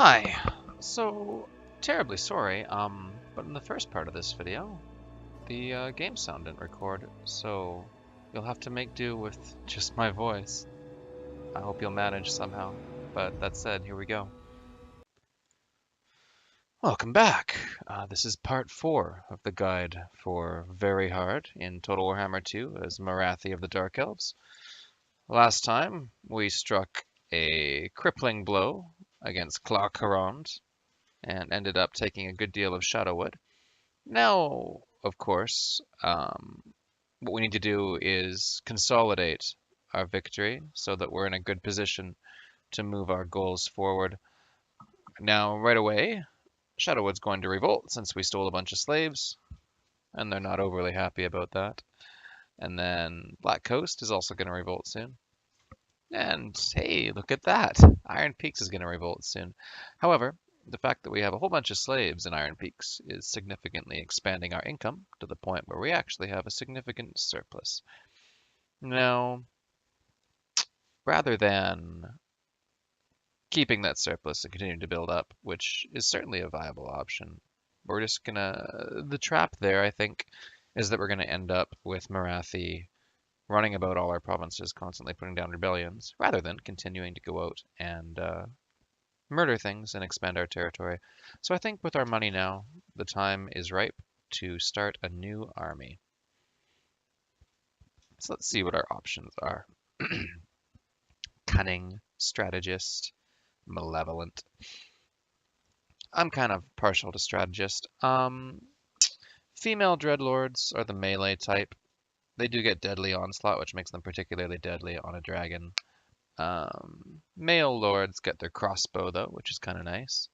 Hi. So, terribly sorry, but in the first part of this video, the game sound didn't record, so you'll have to make do with just my voice. I hope you'll manage somehow, but that said, here we go. Welcome back. This is part 4 of the guide for Very Hard in Total Warhammer 2 as Morathi of the Dark Elves. Last time, we struck a crippling blow against Karond, and ended up taking a good deal of Shadowwood. Now, of course, what we need to do is consolidate our victory so that we're in a good position to move our goals forward. Now, right away, Shadowwood's going to revolt since we stole a bunch of slaves, and they're not overly happy about that. And then Black Coast is also going to revolt soon. And hey, look at that! Iron Peaks is going to revolt soon. However, the fact that we have a whole bunch of slaves in Iron Peaks is significantly expanding our income to the point where we actually have a significant surplus. Now, rather than keeping that surplus and continuing to build up, which is certainly a viable option, we're just gonna... The trap there, I think, is that we're gonna end up with Morathi running about all our provinces, constantly putting down rebellions, rather than continuing to go out and murder things and expand our territory. So I think with our money now, the time is ripe to start a new army. So let's see what our options are. Cunning, strategist, malevolent. I'm kind of partial to strategist. Female dreadlords are the melee type. They do get deadly onslaught, which makes them particularly deadly on a dragon. Male lords get their crossbow, though, which is kind of nice.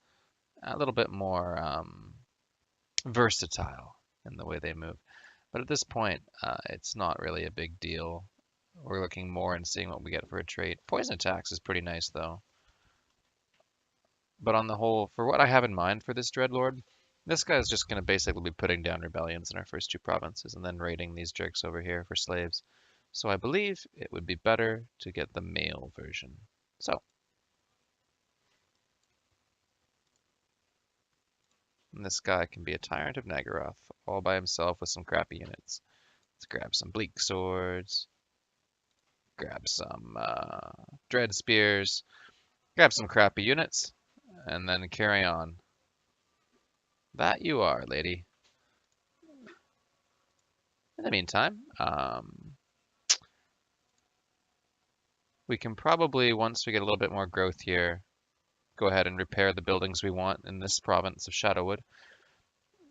A little bit more versatile in the way they move. But at this point, it's not really a big deal. We're looking more and seeing what we get for a trait. Poison attacks is pretty nice, though. But on the whole, for what I have in mind for this Dreadlord, this guy's just going to basically be putting down rebellions in our first 2 provinces and then raiding these jerks over here for slaves. So I believe it would be better to get the male version. So, and this guy can be a Tyrant of Naggaroth all by himself with some crappy units. Let's grab some Bleak Swords, grab some Dread Spears, grab some crappy units, and then carry on. That you are, lady. In the meantime, we can probably, once we get a little bit more growth here, go ahead and repair the buildings we want in this province of Shadowwood.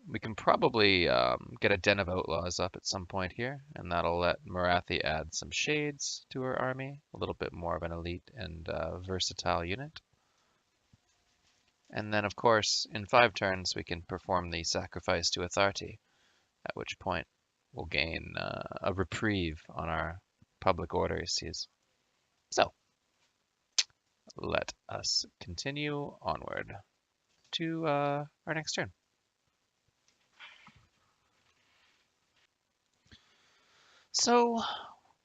We can probably get a Den of Outlaws up at some point here, and that'll let Morathi add some shades to her army, a little bit more of an elite and versatile unit. And then, of course, in 5 turns, we can perform the sacrifice to Atharti, at which point we'll gain a reprieve on our public order issues. So, let us continue onward to our next turn. So,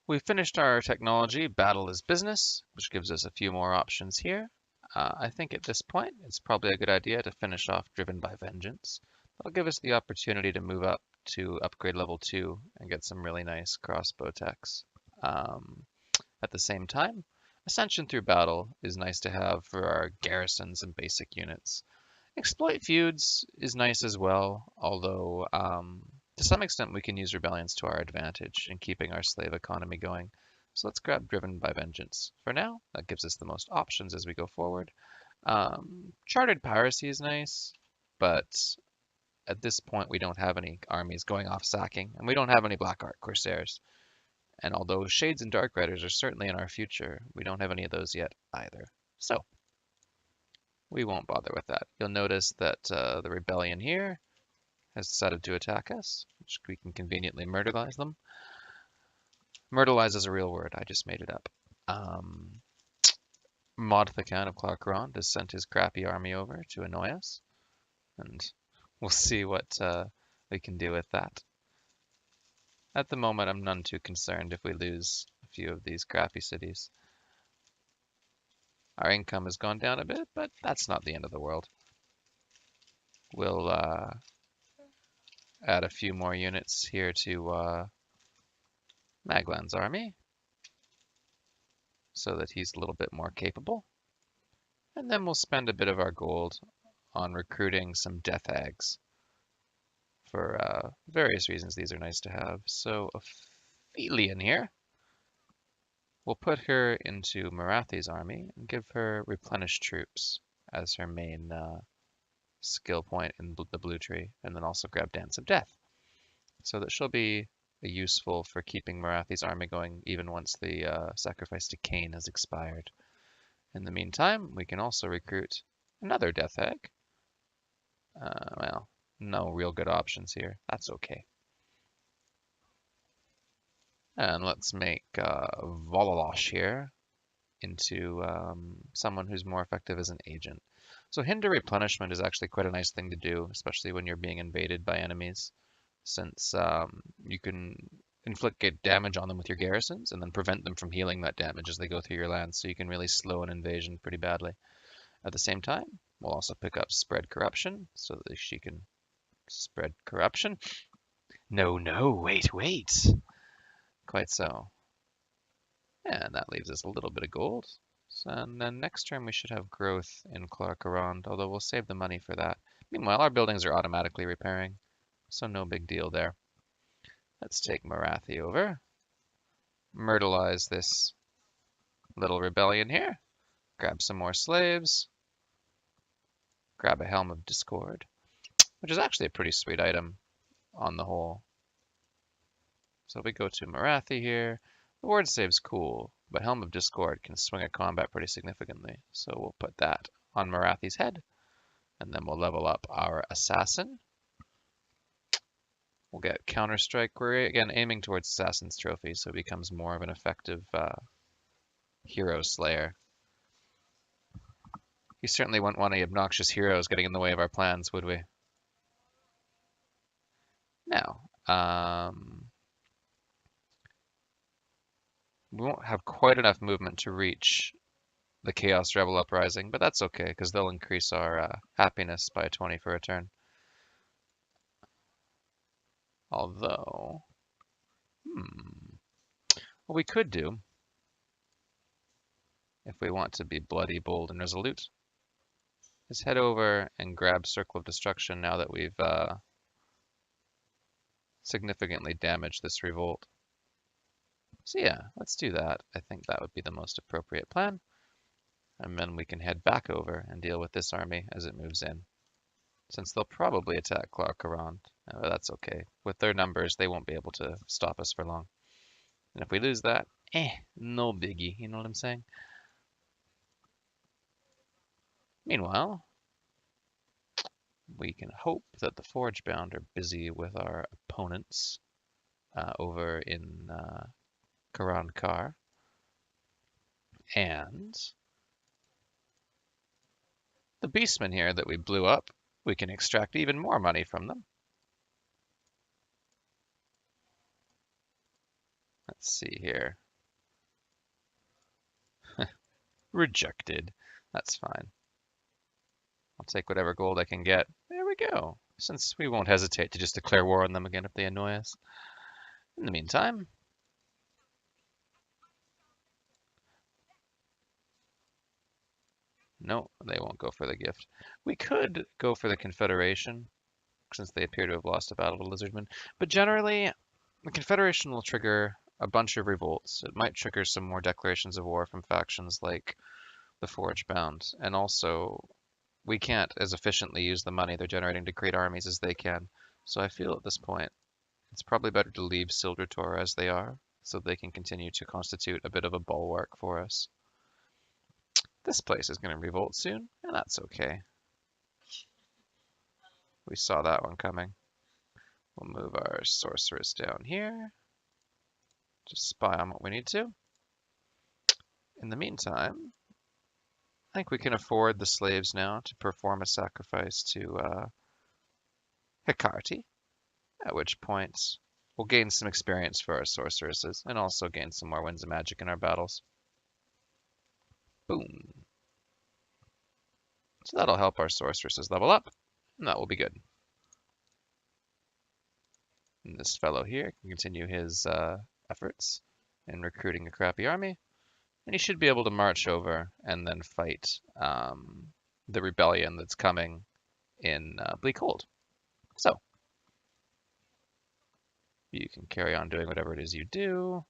we've finished our technology, battle is business, which gives us a few more options here. I think at this point, it's probably a good idea to finish off Driven by Vengeance. That'll give us the opportunity to move up to upgrade level 2 and get some really nice crossbow techs. At the same time, Ascension through Battle is nice to have for our garrisons and basic units. Exploit Feuds is nice as well, although to some extent we can use rebellions to our advantage in keeping our slave economy going. So let's grab Driven by Vengeance. For now, that gives us the most options as we go forward. Chartered Piracy is nice, but at this point we don't have any armies going off sacking, and we don't have any Black Art Corsairs. And although Shades and Dark Riders are certainly in our future, we don't have any of those yet either. So, we won't bother with that. You'll notice that the rebellion here has decided to attack us, which we can conveniently myrtleize them. Myrtleize is a real word, I just made it up. Modifiers of Karond has sent his crappy army over to annoy us, and we'll see what we can do with that. At the moment, I'm none too concerned if we lose a few of these crappy cities. Our income has gone down a bit, but that's not the end of the world. We'll add a few more units here to Maglan's army so that he's a little bit more capable. And then we'll spend a bit of our gold on recruiting some Death Hags. For various reasons, these are nice to have. So Ophelian here, we'll put her into Morathi's army and give her replenish troops as her main skill point in the blue tree, and then also grab Dance of Death, so that she'll be useful for keeping Morathi's army going even once the sacrifice to Cain has expired. In the meantime, we can also recruit another Death Hag. Well, no real good options here. That's okay. And let's make Vololosh here into someone who's more effective as an agent. So hinder replenishment is actually quite a nice thing to do, especially when you're being invaded by enemies, since you can inflict damage on them with your garrisons and then prevent them from healing that damage as they go through your lands, so you can really slow an invasion pretty badly. At the same time, we'll also pick up spread corruption so that she can spread corruption. No, wait. Quite so. And that leaves us a little bit of gold. And then next turn we should have growth in Karond, although we'll save the money for that. Meanwhile, our buildings are automatically repairing, so no big deal there. Let's take Morathi over. Myrtleize this little rebellion here. Grab some more slaves. Grab a Helm of Discord, which is actually a pretty sweet item on the whole. So we go to Morathi here. The ward save's cool, but Helm of Discord can swing at combat pretty significantly. So we'll put that on Morathi's head, and then we'll level up our assassin. We'll get Counterstrike. We're again aiming towards Assassin's Trophy, so it becomes more of an effective hero slayer. You certainly wouldn't want any obnoxious heroes getting in the way of our plans, would we? Now, we won't have quite enough movement to reach the Chaos Rebel Uprising, but that's okay, because they'll increase our happiness by 20 for a turn. Although, what we could do, if we want to be bloody, bold, and resolute, is head over and grab Circle of Destruction now that we've significantly damaged this revolt. So yeah, let's do that. I think that would be the most appropriate plan. And then we can head back over and deal with this army as it moves in, since they'll probably attack Karond. That's okay. With their numbers, they won't be able to stop us for long. And if we lose that, no biggie, you know what I'm saying? Meanwhile, we can hope that the Forgebound are busy with our opponents over in Karond Kar. And the Beastmen here that we blew up, we can extract even more money from them. Let's see here. Rejected. That's fine. I'll take whatever gold I can get. There we go. Since we won't hesitate to just declare war on them again if they annoy us. In the meantime, no, they won't go for the gift. We could go for the Confederation, since they appear to have lost a battle to Lizardmen. But generally, the Confederation will trigger a bunch of revolts. It might trigger some more declarations of war from factions like the Forgebound. And also, we can't as efficiently use the money they're generating to create armies as they can. So I feel at this point, it's probably better to leave Sildrator as they are, so they can continue to constitute a bit of a bulwark for us. This place is going to revolt soon, and that's okay. We saw that one coming. We'll move our Sorceress down here. Just spy on what we need to. In the meantime, I think we can afford the slaves now to perform a sacrifice to Hekarti, at which point we'll gain some experience for our sorceresses and also gain some more winds of magic in our battles. Boom. So that'll help our sorceresses level up, and that will be good. And this fellow here can continue his efforts in recruiting a crappy army, and he should be able to march over and then fight the rebellion that's coming in Bleakhold. So you can carry on doing whatever it is you do.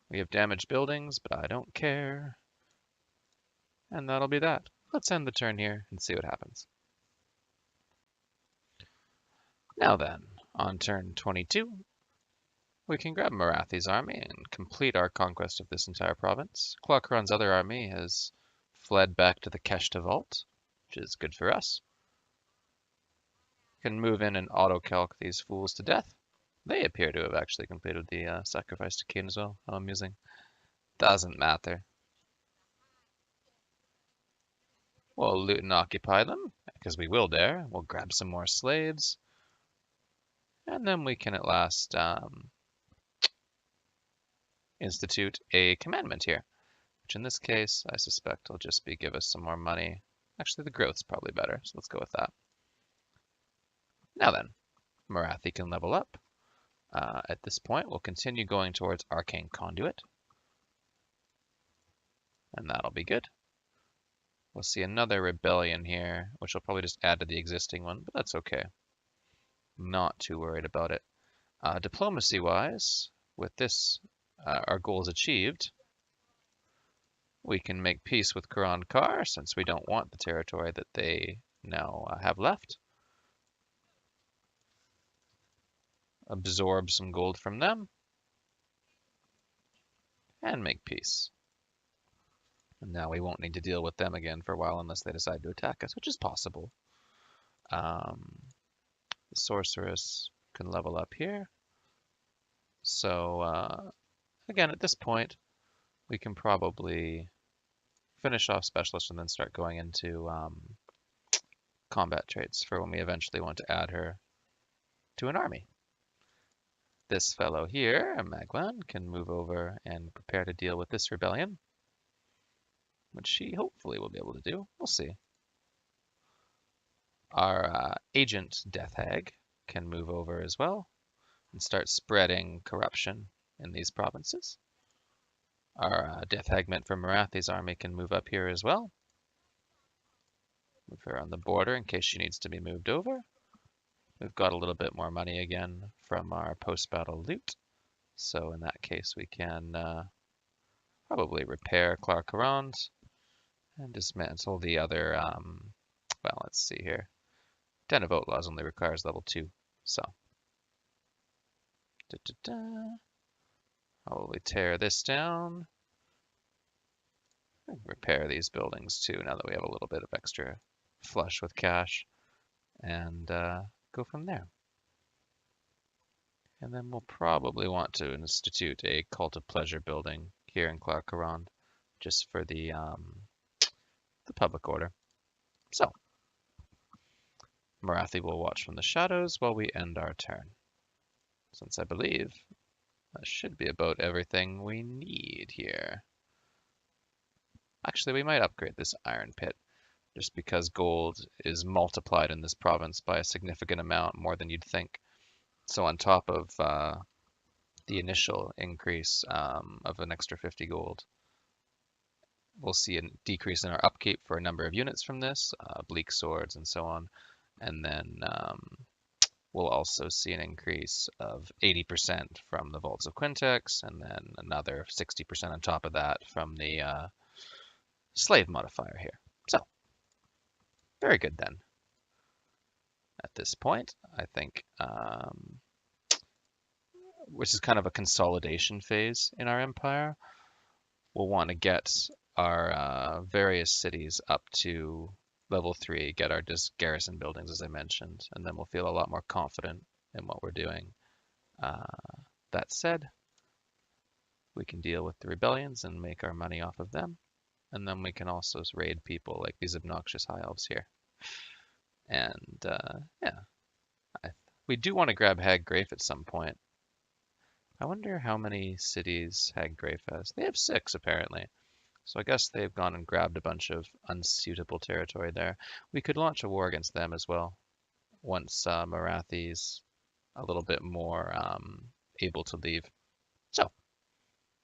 We have damaged buildings, but I don't care. And that'll be that. Let's end the turn here and see what happens. Now then, on turn 22, we can grab Morathi's army and complete our conquest of this entire province. Karond's other army has fled back to the Keshta Vault, which is good for us. Can move in and auto-calc these fools to death. They appear to have actually completed the sacrifice to Cain as well. How amusing. Doesn't matter. We'll loot and occupy them, because we will dare. We'll grab some more slaves. And then we can at last institute a commandment here, which in this case, I suspect will just be give us some more money. Actually, the growth's probably better, so let's go with that. Now then, Morathi can level up. At this point, we'll continue going towards Arcane Conduit. And that'll be good. We'll see another rebellion here, which will probably just add to the existing one, but that's okay. Not too worried about it. Diplomacy-wise, with this, our goal is achieved. We can make peace with Karond Kar, since we don't want the territory that they now have left. Absorb some gold from them. And make peace. And now we won't need to deal with them again for a while unless they decide to attack us, which is possible. The Sorceress can level up here. So, again, at this point, we can probably finish off Specialist and then start going into combat traits for when we eventually want to add her to an army. This fellow here, Maglan, can move over and prepare to deal with this rebellion, which she hopefully will be able to do. We'll see. Our agent, Death Hag, can move over as well and start spreading corruption in these provinces. Our Death Hag meant for Morathi's army can move up here as well. Move her on the border in case she needs to be moved over. We've got a little bit more money again from our post-battle loot. So in that case, we can probably repair Karond and dismantle the other, well, let's see here. Den of Outlaws only requires level 2, so. Probably tear this down. Repair these buildings too, now that we have a little bit of extra flush with cash. And go from there. And then we'll probably want to institute a Cult of Pleasure building here in Karond, just for the public order. So, Morathi will watch from the shadows while we end our turn. Since I believe that should be about everything we need here. Actually, we might upgrade this iron pit, just because gold is multiplied in this province by a significant amount, more than you'd think. So on top of the initial increase of an extra 50 gold, we'll see a decrease in our upkeep for a number of units from this, bleak swords and so on. And then we'll also see an increase of 80% from the Vaults of Quintex, and then another 60% on top of that from the slave modifier here. So, very good then. At this point, I think, which is kind of a consolidation phase in our empire, we'll want to get our various cities up to level 3, get our garrison buildings, as I mentioned, and then we'll feel a lot more confident in what we're doing. That said, we can deal with the rebellions and make our money off of them, and then we can also raid people like these obnoxious high elves here. And yeah, we do want to grab Hag Graef at some point. I wonder how many cities Hag Graef has. They have 6 apparently. So I guess they've gone and grabbed a bunch of unsuitable territory there. We could launch a war against them as well, once Morathi's a little bit more able to leave. So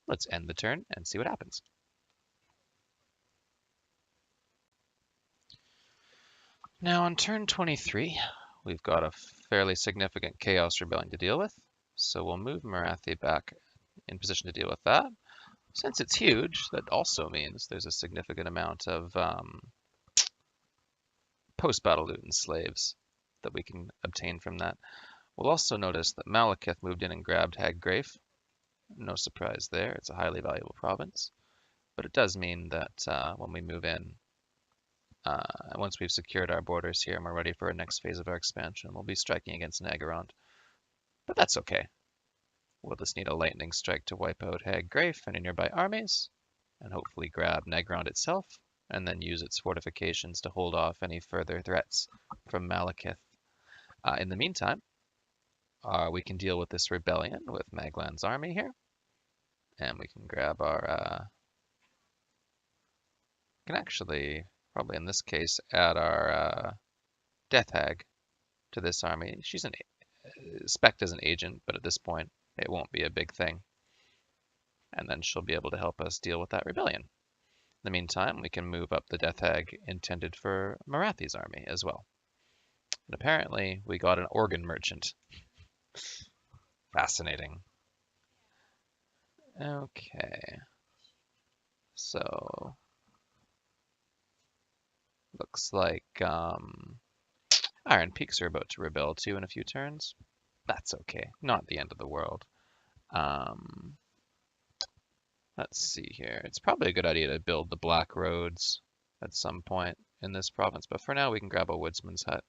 let's end the turn and see what happens. Now on turn 23, we've got a fairly significant Chaos Rebellion to deal with. So we'll move Morathi back in position to deal with that. Since it's huge, that also means there's a significant amount of post-battle loot and slaves that we can obtain from that. We'll also notice that Malekith moved in and grabbed Hag Graef. No surprise there, it's a highly valuable province. But it does mean that when we move in, once we've secured our borders here and we're ready for our next phase of our expansion, we'll be striking against Naggarond. But that's okay. We'll just need a lightning strike to wipe out Hag Graef and nearby armies, and hopefully grab Naggarond itself, and then use its fortifications to hold off any further threats from Malekith. In the meantime, we can deal with this rebellion with Maglan's army here, and we can grab our... can actually, probably in this case, add our Death Hag to this army. She's spec'd as an agent, but at this point, it won't be a big thing. And then she'll be able to help us deal with that rebellion. In the meantime, we can move up the Death Hag intended for Morathi's army as well. And apparently, we got an organ merchant. Fascinating. Okay. So, looks like Iron Peaks are about to rebel too in a few turns. That's okay. Not the end of the world. Let's see here. It's probably a good idea to build the Black Roads at some point in this province, but for now we can grab a Woodsman's Hut,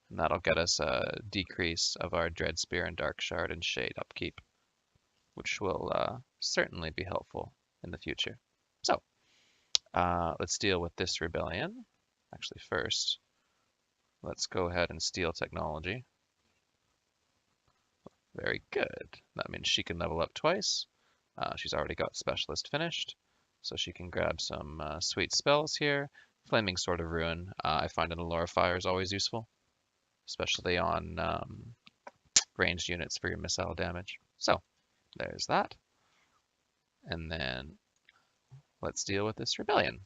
and that'll get us a decrease of our Dread Spear and Dark Shard and Shade upkeep, which will certainly be helpful in the future. So, let's deal with this rebellion. Actually, first, let's go ahead and steal technology. Very good. That means she can level up twice. She's already got Specialist finished, so she can grab some sweet spells here. Flaming Sword of Ruin, I find an Allure Fire is always useful, especially on ranged units for your missile damage. So, there's that. And then, let's deal with this rebellion.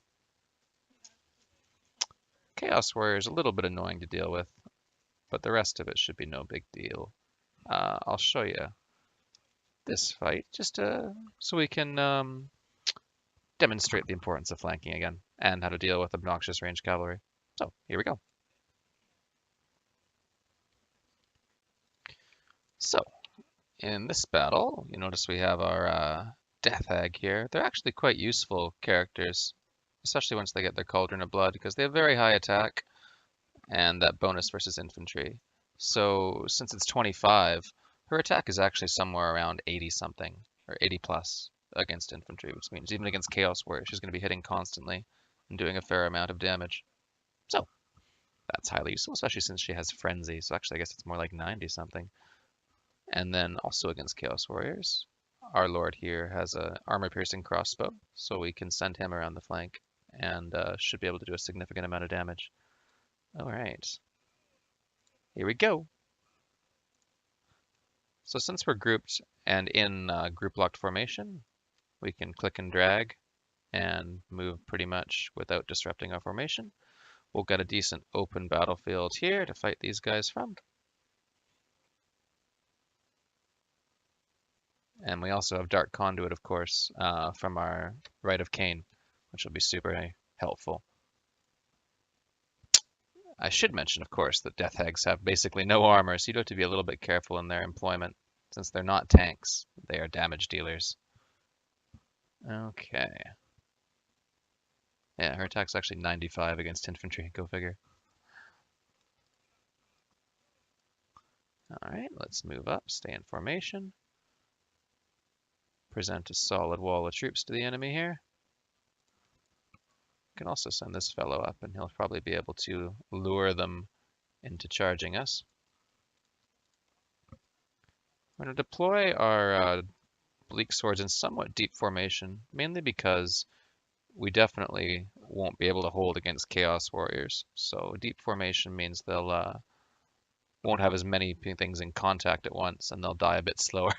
Chaos Warrior is a little bit annoying to deal with, but the rest of it should be no big deal. I'll show you this fight just so we can demonstrate the importance of flanking again and how to deal with obnoxious ranged cavalry. So here we go. So in this battle, you notice we have our Death Hag here. They're actually quite useful characters, especially once they get their Cauldron of Blood, because they have very high attack and that bonus versus infantry. So since it's 25, her attack is actually somewhere around 80 something, or 80 plus against infantry, which means even against Chaos Warrior, she's going to be hitting constantly and doing a fair amount of damage. So that's highly useful, especially since she has Frenzy. So actually, I guess it's more like 90 something. And then also against Chaos Warriors, our Lord here has a armor-piercing crossbow, so we can send him around the flank and should be able to do a significant amount of damage. All right, here we go. So since we're grouped and in group-locked formation, we can click and drag and move pretty much without disrupting our formation. We'll get a decent open battlefield here to fight these guys from. And we also have Dark Conduit, of course, from our Rite of Cain, which will be super helpful. I should mention, of course, that Death Hags have basically no armor, so you do have to be a little bit careful in their employment. Since they're not tanks, they are damage dealers. Okay. Yeah, her attack's actually 95 against infantry, go figure. Alright, let's move up, stay in formation. Present a solid wall of troops to the enemy here. Can also send this fellow up, and he'll probably be able to lure them into charging us. We're going to deploy our Bleak Swords in somewhat deep formation, mainly because we definitely won't be able to hold against Chaos Warriors. So deep formation means they'll won't have as many things in contact at once, and they'll die a bit slower,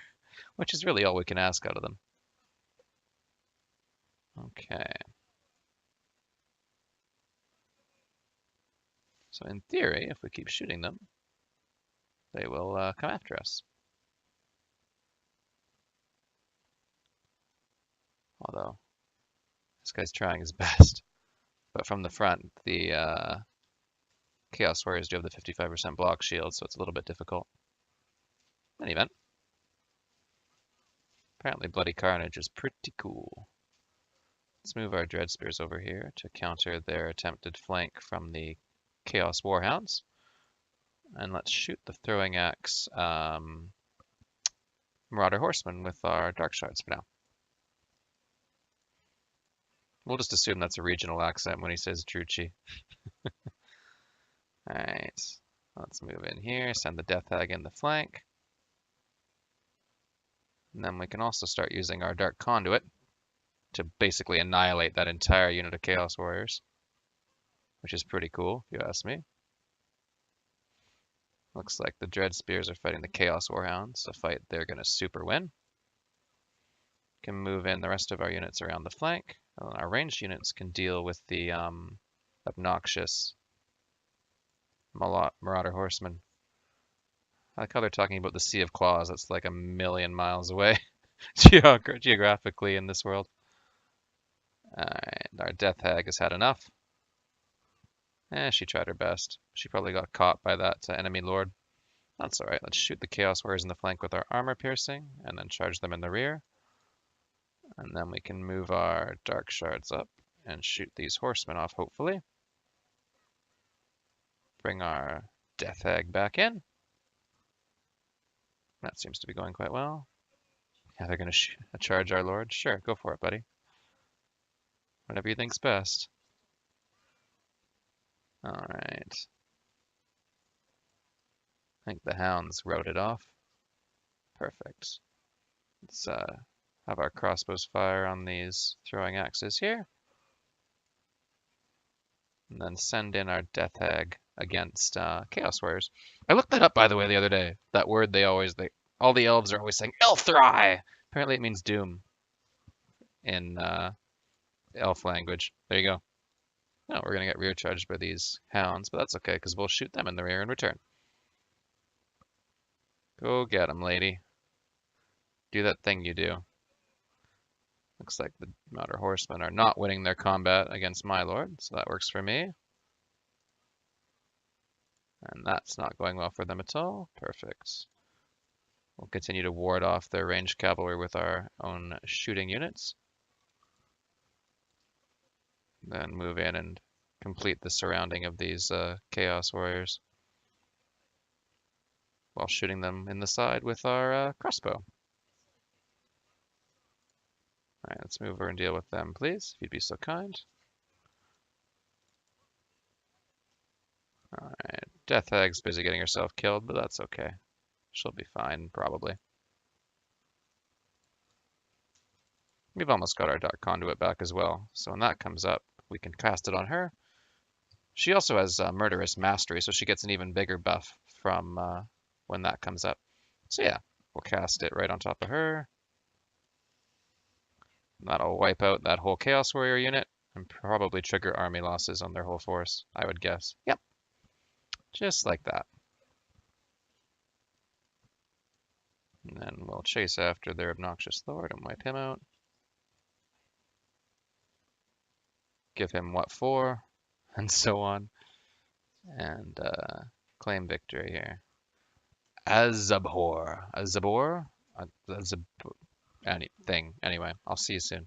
which is really all we can ask out of them. Okay. So in theory, if we keep shooting them, they will come after us. Although, this guy's trying his best. But from the front, the Chaos Warriors do have the 55% block shield, so it's a little bit difficult. In any event, apparently Bloody Carnage is pretty cool. Let's move our Dread Spears over here to counter their attempted flank from the Chaos Warhounds. And let's shoot the Throwing Axe Marauder Horseman with our Dark Shards for now. We'll just assume that's a regional accent when he says Druchii. Alright, let's move in here, send the Death Hag in the flank. And then we can also start using our Dark Conduit to basically annihilate that entire unit of Chaos Warriors, which is pretty cool, if you ask me. Looks like the Dread Spears are fighting the Chaos Warhounds, a fight they're going to super win. Can move in the rest of our units around the flank, and then our ranged units can deal with the obnoxious Marauder Horsemen. I like how they're talking about the Sea of Claws. That's like a million miles away geographically in this world. Alright, our Death Hag has had enough. She tried her best. She probably got caught by that enemy lord. That's alright. Let's shoot the Chaos Warriors in the flank with our armor piercing, and then charge them in the rear. And then we can move our Dark Shards up and shoot these horsemen off, hopefully. Bring our Death Hag back in. That seems to be going quite well. Yeah, they're going to charge our lord. Sure, go for it, buddy. Whatever you think's best. Alright. I think the hounds wrote it off. Perfect. Let's have our crossbows fire on these throwing axes here. And then send in our Death Hag against Chaos Warriors. I looked that up, by the way, the other day. That word all the elves are always saying, Elthrai! Apparently it means doom in elf language. There you go. No, we're going to get rear charged by these hounds, but that's okay, because we'll shoot them in the rear in return. Go get them, lady. Do that thing you do. Looks like the Marauder Horsemen are not winning their combat against my lord, so that works for me. And that's not going well for them at all. Perfect. We'll continue to ward off their ranged cavalry with our own shooting units. Then move in and complete the surrounding of these Chaos Warriors while shooting them in the side with our crossbow. Alright, let's move over and deal with them, please, if you'd be so kind. Alright, Death Hag's busy getting herself killed, but that's okay. She'll be fine, probably. We've almost got our Dark Conduit back as well, so when that comes up, we can cast it on her. She also has Murderous Mastery, so she gets an even bigger buff from when that comes up. So yeah, we'll cast it right on top of her. That'll wipe out that whole Chaos Warrior unit and probably trigger army losses on their whole force, I would guess. Yep, just like that. And then we'll chase after their obnoxious lord and wipe him out. Give him what for, and so on. And claim victory here. Azabhor. Azabor? Anything. Anyway, I'll see you soon.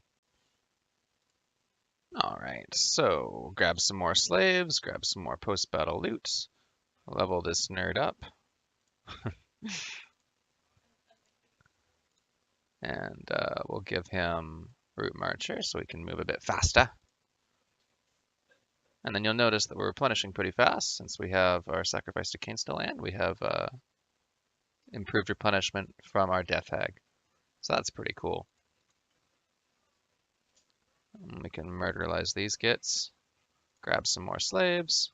Alright, so grab some more slaves, grab some more post-battle loot, level this nerd up. And we'll give him Root Marcher so we can move a bit faster. And then you'll notice that we're replenishing pretty fast since we have our Sacrifice to Cain still, and we have improved replenishment from our Death Hag. So that's pretty cool. We can murderalize these gits. Grab some more slaves.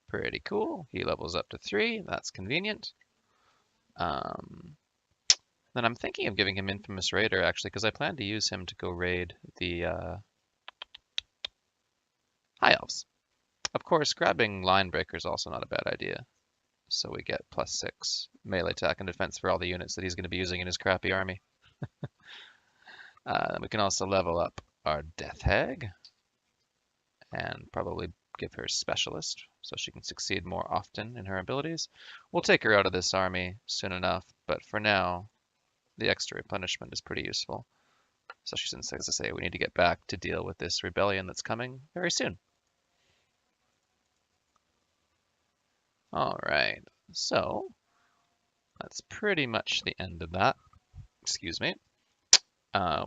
Pretty cool. He levels up to 3. That's convenient. Then I'm thinking of giving him Infamous Raider, actually, because I plan to use him to go raid the High Elves. Of course, grabbing Line Breaker is also not a bad idea. So we get +6 melee attack and defense for all the units that he's going to be using in his crappy army. We can also level up our Death Hag and probably give her Specialist so she can succeed more often in her abilities. We'll take her out of this army soon enough, but for now, the extra replenishment is pretty useful. Especially since, as I say, we need to get back to deal with this rebellion that's coming very soon. All right, so that's pretty much the end of that. Excuse me.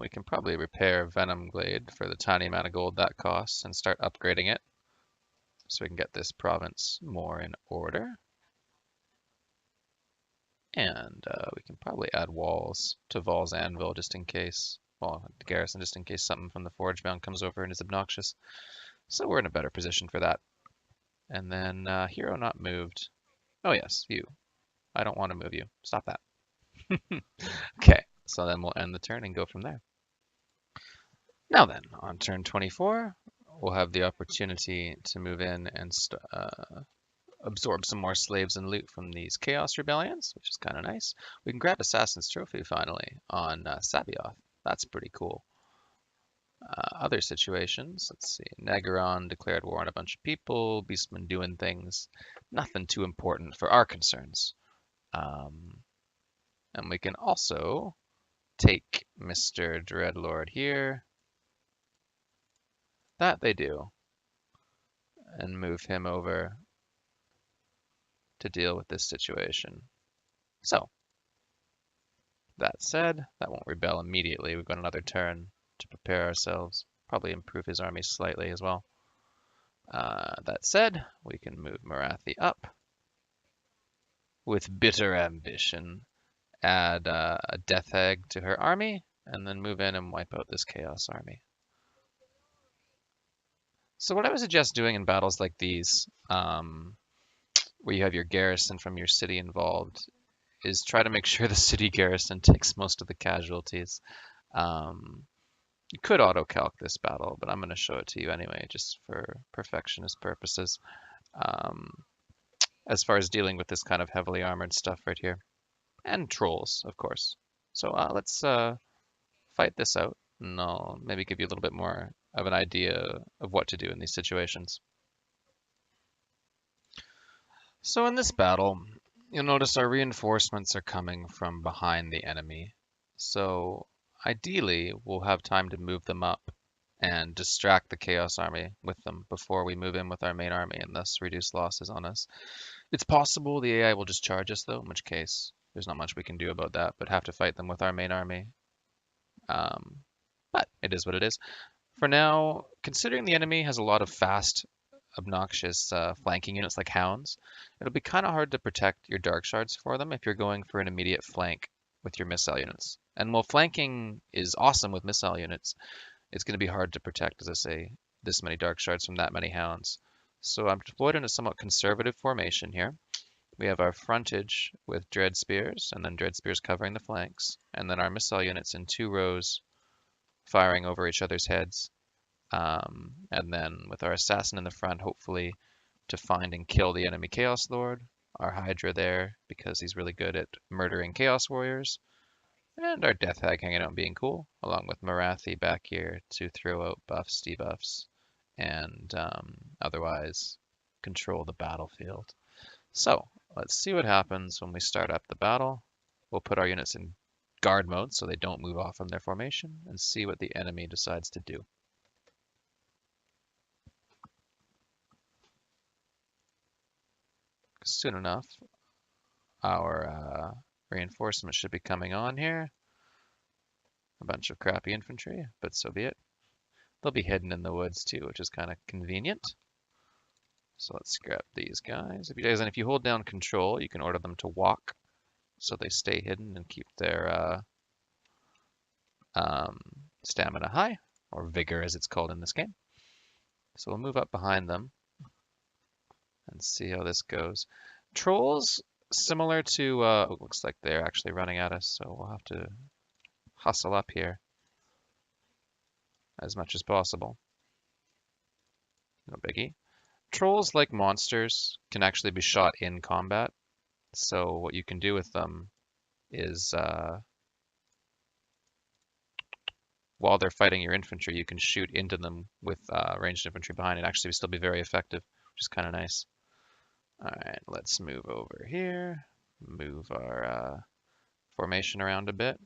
We can probably repair Venom Glade for the tiny amount of gold that costs and start upgrading it so we can get this province more in order. And we can probably add walls to Vaul's Anvil just in case, well, the garrison just in case something from the Forge Bound comes over and is obnoxious. So we're in a better position for that. And then hero not moved. Oh yes, you. I don't want to move you. Stop that. Okay, so then we'll end the turn and go from there. Now then, on turn 24, we'll have the opportunity to move in and absorb some more slaves and loot from these Chaos Rebellions, which is kind of nice. We can grab Assassin's Trophy finally on Sabioth. That's pretty cool. Other situations, let's see. Naggarond declared war on a bunch of people. Beastmen doing things. Nothing too important for our concerns. And we can also take Mr. Dreadlord here. That they do. And move him over to deal with this situation. So, that said, that won't rebel immediately. We've got another turn to prepare ourselves. Probably improve his army slightly as well. That said, we can move Morathi up with bitter ambition, add a Death Hag to her army, and then move in and wipe out this Chaos army. So what I would suggest doing in battles like these, where you have your garrison from your city involved, is try to make sure the city garrison takes most of the casualties. You could auto-calc this battle, but I'm going to show it to you anyway, just for perfectionist purposes. As far as dealing with this kind of heavily armored stuff right here. And trolls, of course. So let's fight this out, and I'll maybe give you a little bit more of an idea of what to do in these situations. So in this battle, you'll notice our reinforcements are coming from behind the enemy. So ideally, we'll have time to move them up and distract the Chaos Army with them before we move in with our main army and thus reduce losses on us. It's possible the AI will just charge us though, in which case there's not much we can do about that, but have to fight them with our main army. But it is what it is. For now, considering the enemy has a lot of fast, obnoxious flanking units like hounds, it'll be kind of hard to protect your dark shards for them if you're going for an immediate flank with your missile units. And while flanking is awesome with missile units, it's going to be hard to protect, as I say, this many dark shards from that many hounds. So I'm deployed in a somewhat conservative formation here. We have our frontage with Dread Spears, and then Dread Spears covering the flanks, and then our missile units in 2 rows firing over each other's heads. And then with our assassin in the front, hopefully to find and kill the enemy Chaos Lord. Our Hydra there, because he's really good at murdering Chaos Warriors. And our Death Hag hanging out and being cool, along with Morathi back here to throw out buffs, debuffs, and otherwise control the battlefield. So let's see what happens when we start up the battle. We'll put our units in guard mode so they don't move off from their formation and see what the enemy decides to do. Soon enough, our reinforcements should be coming on here. A bunch of crappy infantry, but so be it. They'll be hidden in the woods too, which is kind of convenient. So let's grab these guys. If you hold down control, you can order them to walk so they stay hidden and keep their stamina high. or vigor as it's called in this game. So we'll move up behind them and see how this goes. Trolls, similar to, it looks like they're actually running at us, so we'll have to hustle up here as much as possible. No biggie. Trolls, like monsters, can actually be shot in combat. So what you can do with them is, while they're fighting your infantry, you can shoot into them with ranged infantry behind and actually still be very effective, which is kind of nice. All right, let's move over here, move our formation around a bit,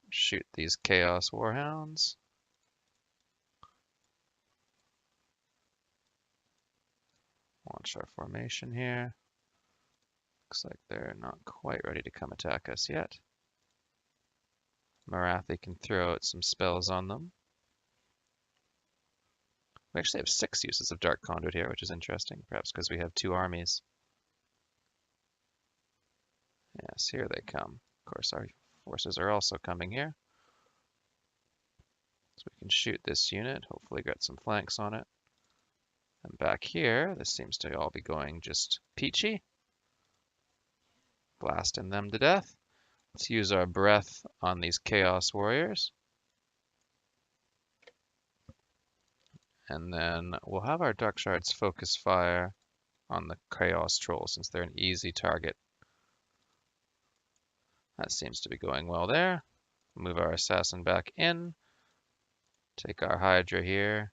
shoot these Chaos Warhounds. Launch our formation here. Looks like they're not quite ready to come attack us yet. Morathi can throw out some spells on them. We actually have 6 uses of Dark Conduit here, which is interesting, perhaps because we have 2 armies. Yes, here they come. Of course, our forces are also coming here. So we can shoot this unit, hopefully get some flanks on it. And back here, this seems to all be going just peachy. Blasting them to death. Let's use our breath on these Chaos Warriors. And then we'll have our Dark Shards focus fire on the Chaos Trolls since they're an easy target. That seems to be going well there. Move our Assassin back in. Take our Hydra here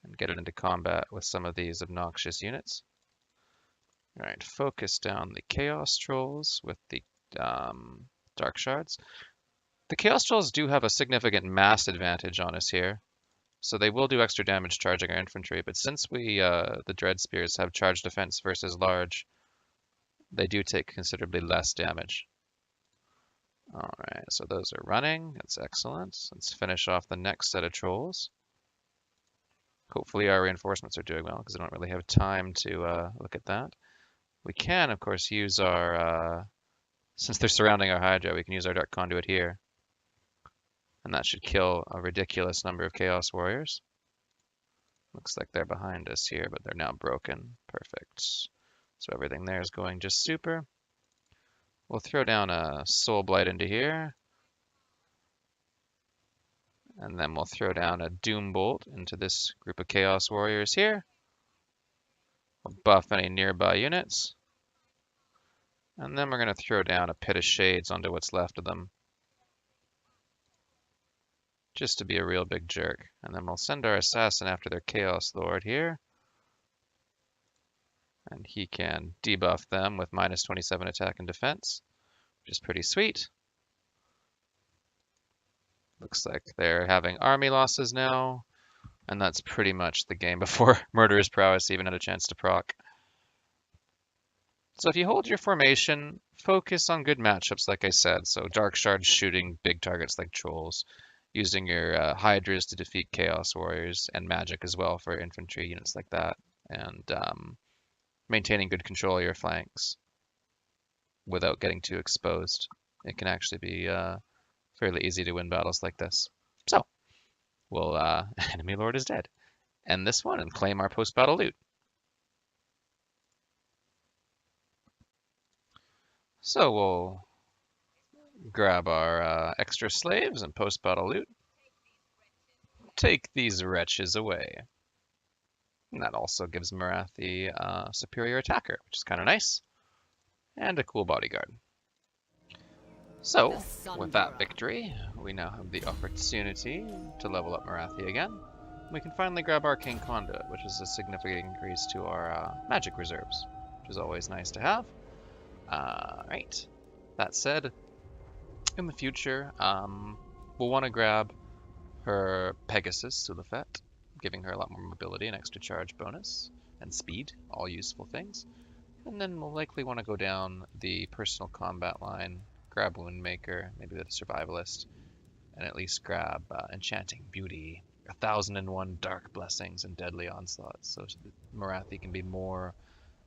and get it into combat with some of these obnoxious units. All right, focus down the Chaos Trolls with the Dark Shards. The Chaos Trolls do have a significant mass advantage on us here, so they will do extra damage charging our infantry, but since we, the Dread Spears, have charge defense versus large, they do take considerably less damage. All right, so those are running. That's excellent. Let's finish off the next set of Trolls. Hopefully our reinforcements are doing well, because I don't really have time to look at that. We can, of course, use our, since they're surrounding our Hydra, we can use our Dark Conduit here. And that should kill a ridiculous number of Chaos Warriors. Looks like they're behind us here, but they're now broken. Perfect. So everything there is going just super. We'll throw down a Soul Blight into here. And then we'll throw down a Doom Bolt into this group of Chaos Warriors here. We'll buff any nearby units. And then we're going to throw down a Pit of Shades onto what's left of them. Just to be a real big jerk. And then we'll send our Assassin after their Chaos Lord here. And he can debuff them with minus 27 attack and defense, which is pretty sweet. Looks like they're having army losses now. And that's pretty much the game before Murderous Prowess even had a chance to proc. So if you hold your formation, focus on good matchups, like I said. So Dark Shards shooting big targets like Trolls, using your Hydras to defeat Chaos Warriors, and Magic as well for infantry units like that. And maintaining good control of your flanks without getting too exposed. It can actually be fairly easy to win battles like this. So, we'll, Enemy Lord is dead. End this one and claim our post-battle loot. So we'll grab our extra slaves and post-battle loot. Take these wretches away. And that also gives Morathi superior attacker, which is kind of nice. And a cool bodyguard. So, with that victory, we now have the opportunity to level up Morathi again. We can finally grab Arcane Conduit, which is a significant increase to our magic reserves, which is always nice to have. Right. That said, in the future, we'll want to grab her Pegasus Sulafet, giving her a lot more mobility and extra charge bonus, and speed, all useful things. And then we'll likely want to go down the personal combat line, grab Woundmaker, maybe with a Survivalist, and at least grab Enchanting Beauty, 1001 Dark Blessings, and Deadly Onslaught, so Morathi can be more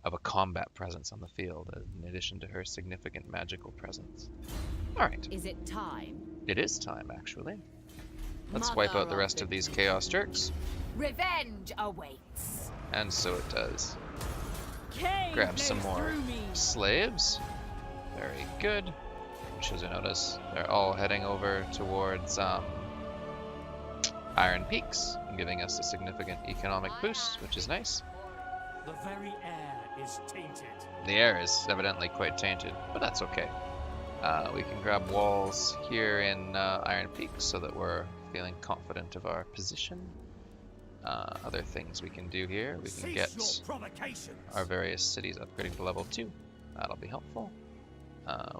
of a combat presence on the field, in addition to her significant magical presence. Alright. Is it time? It is time, actually. Let's wipe out the rest of these Chaos Jerks. Revenge awaits. And so it does. Grab some more slaves. Very good. Which, as you notice, they're all heading over towards Iron Peaks, giving us a significant economic boost, which is nice. The very air is tainted. The air is evidently quite tainted, but that's okay. We can grab walls here in Iron Peaks so that we're feeling confident of our position. Other things we can do here, we can get our various cities upgrading to level 2. That'll be helpful.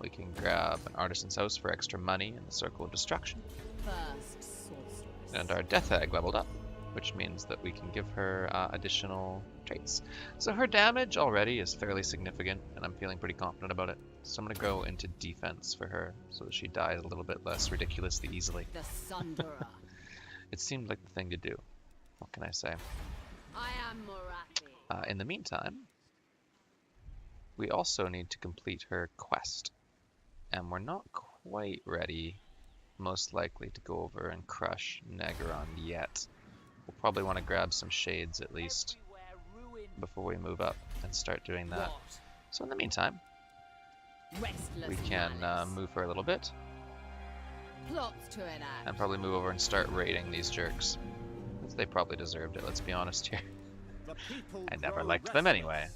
We can grab an artisan's house for extra money in the Circle of Destruction. First sorceress. And our Death Hag leveled up, which means that we can give her additional traits. So her damage already is fairly significant, and I'm feeling pretty confident about it. So I'm going to go into defense for her, so that she dies a little bit less ridiculously easily. The Sunderer. It seemed like the thing to do. What can I say? I am Morathi. In the meantime, we also need to complete her quest. And we're not quite ready, most likely, to go over and crush Naggarond yet. We'll probably want to grab some shades at least before we move up and start doing that. So in the meantime, we can move her a little bit Plots to enact. and probably move over and start raiding these jerks. They probably deserved it, let's be honest here. I never liked them anyway.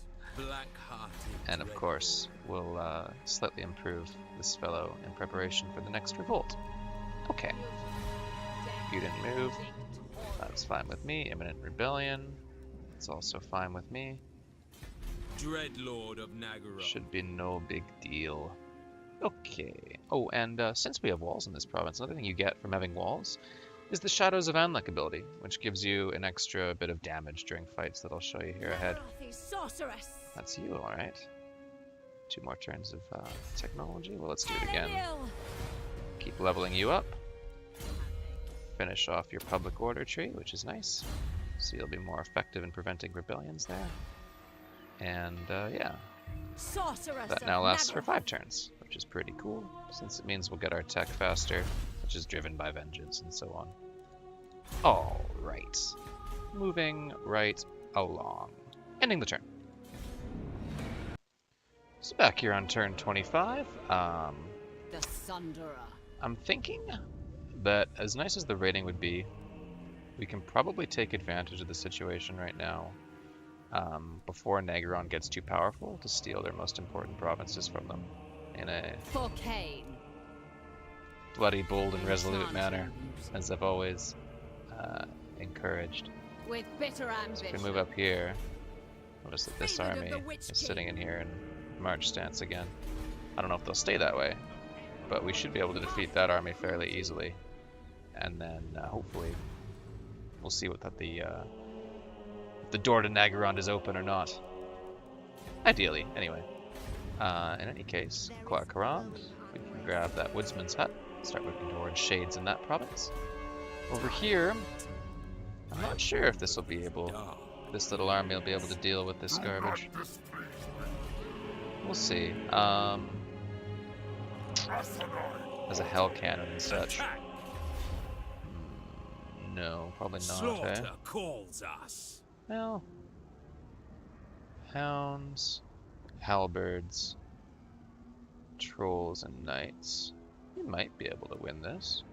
And of course, we'll slightly improve this fellow in preparation for the next revolt. Okay. You didn't move. That's fine with me. Imminent rebellion. It's also fine with me. Dreadlord of Naggarond. Should be no big deal. Okay. Oh, and since we have walls in this province, another thing you get from having walls is the Shadows of Anlec ability, which gives you an extra bit of damage during fights that I'll show you here ahead. Sorceress. That's you, alright. 2 more turns of technology. Well, let's do it again. Keep leveling you up. Finish off your public order tree, which is nice. So you'll be more effective in preventing rebellions there. And yeah, Sorceress that now lasts for 5 turns, which is pretty cool, since it means we'll get our tech faster, which is driven by vengeance and so on. Alright. Moving right along. Ending the turn. So back here on turn 25, The Sunderer. I'm thinking that as nice as the rating would be, we can probably take advantage of the situation right now before Naggarond gets too powerful to steal their most important provinces from them in a For Cain. bloody, bold, and resolute manner, as I've always encouraged. With bitter ambition. So if we move up here, notice that this Favored of army the Witch is sitting in King. here in march stance again. I don't know if they'll stay that way, but we should be able to defeat that army fairly easily. And then hopefully we'll see what if the door to Naggarond is open or not. Ideally, anyway. In any case, Karond, we can grab that woodsman's hut, start moving towards shades in that province. Over here, I'm not sure if this little army will be able to deal with this garbage. We'll see. As a hell cannon and such. No, probably not, Slaughter calls us. Well, hounds, halberds, trolls, and knights. We might be able to win this.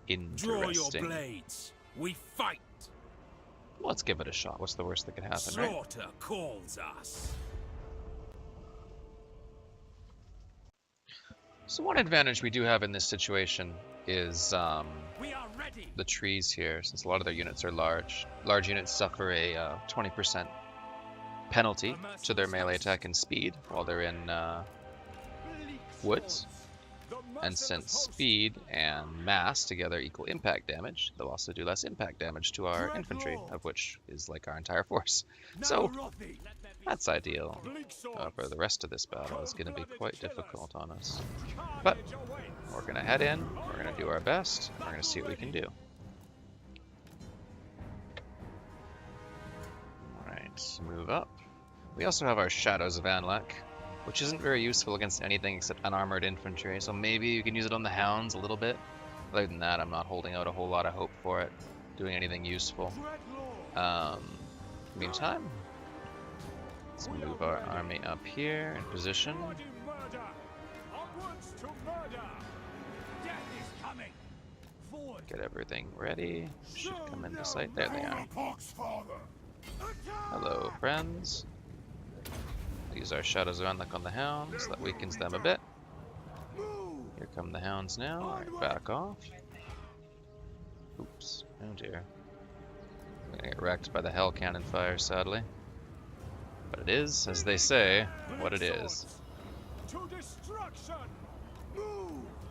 Draw your Interesting. blades. We fight. Let's give it a shot. What's the worst that could happen, right? Slaughter calls us. So one advantage we do have in this situation is We are ready. the trees here, since a lot of their units are large. Large units suffer a 20% penalty to their melee attack and speed while they're in woods. And since speed and mass together equal impact damage, they'll also do less impact damage to our infantry, of which is like our entire force. So that's ideal. For the rest of this battle is going to be quite difficult on us. But we're going to head in, we're going to do our best, we're going to see what we can do. Alright, move up. We also have our Shadows of Anlec, which isn't very useful against anything except unarmored infantry, so maybe you can use it on the hounds a little bit. Other than that, I'm not holding out a whole lot of hope for it doing anything useful. Meantime, let's move our army up here in position. Get everything ready. Should come into sight. There they are. Hello, friends. Use our Shadows of Anlec on the hounds. That weakens them a bit. Here come the hounds now. Alright, back off. Oops. Oh dear. I'm gonna get wrecked by the hell cannon fire, sadly. But it is, as they say, what it is.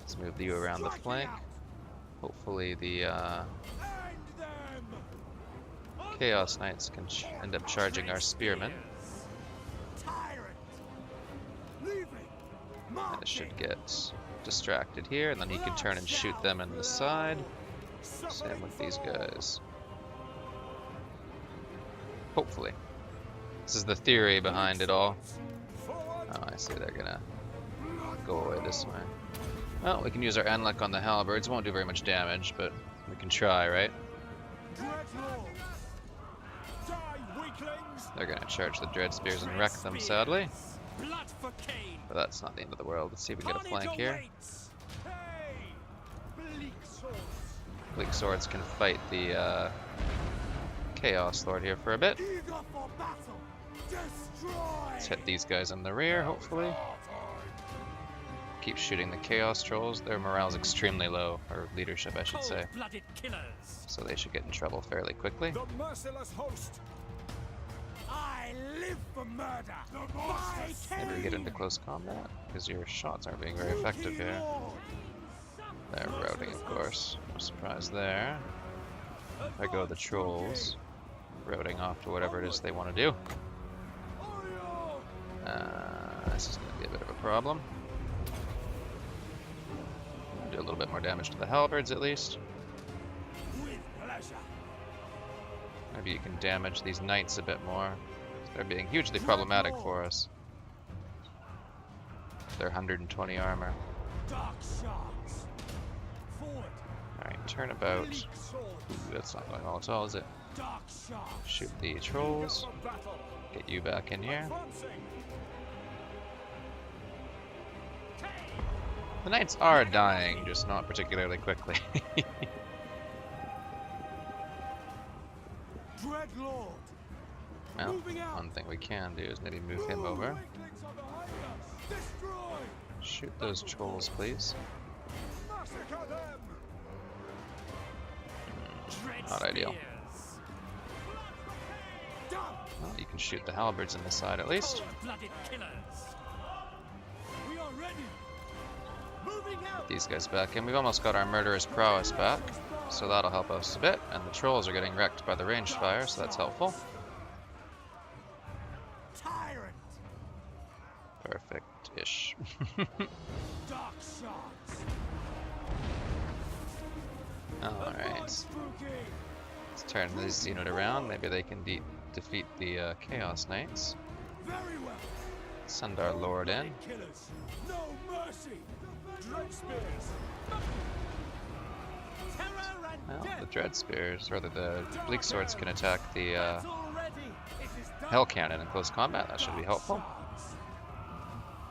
Let's move you around the flank. Hopefully the Chaos Knights can end up charging our spearmen. That should get distracted here, and then he can turn and shoot them in the side. Same with these guys. Hopefully. This is the theory behind it all. Oh, I see they're gonna go away this way. Well, we can use our Anlec on the halberds. Won't do very much damage, but we can try, right? They're gonna charge the Dread Spears and wreck them, sadly. But that's not the end of the world. Let's see if we can get a flank here. Bleak Swords can fight the Chaos Lord here for a bit. Let's hit these guys in the rear, hopefully. Keep shooting the Chaos Trolls. Their morale's extremely low, or leadership, I should say. So they should get in trouble fairly quickly. The merciless host. I live for murder. Maybe we get into close combat, because your shots aren't being very effective here. They're routing, of course. No surprise there. If I go the Trolls, routing off to whatever it is they want to do. This is going to be a bit of a problem. Do a little bit more damage to the halberds at least. Maybe you can damage these knights a bit more. They're being hugely problematic for us. They're 120 armor. Alright, turnabout. Ooh, that's not going well at all, is it? Shoot the trolls. Get you back in here. The knights are dying, just not particularly quickly. Well, one thing we can do is maybe move him over. Shoot those trolls, please. Not ideal. Well, you can shoot the halberds in the side at least. Get these guys back in. We've almost got our murderous prowess back, so that'll help us a bit. And the trolls are getting wrecked by the ranged fire, so that's helpful. Perfect-ish. Alright. Let's turn this unit around. Maybe they can defeat the Chaos Knights. Send our Lord in. Well, the Dread Spears, or the Bleak Swords can attack the Hell Cannon in close combat. That should be helpful.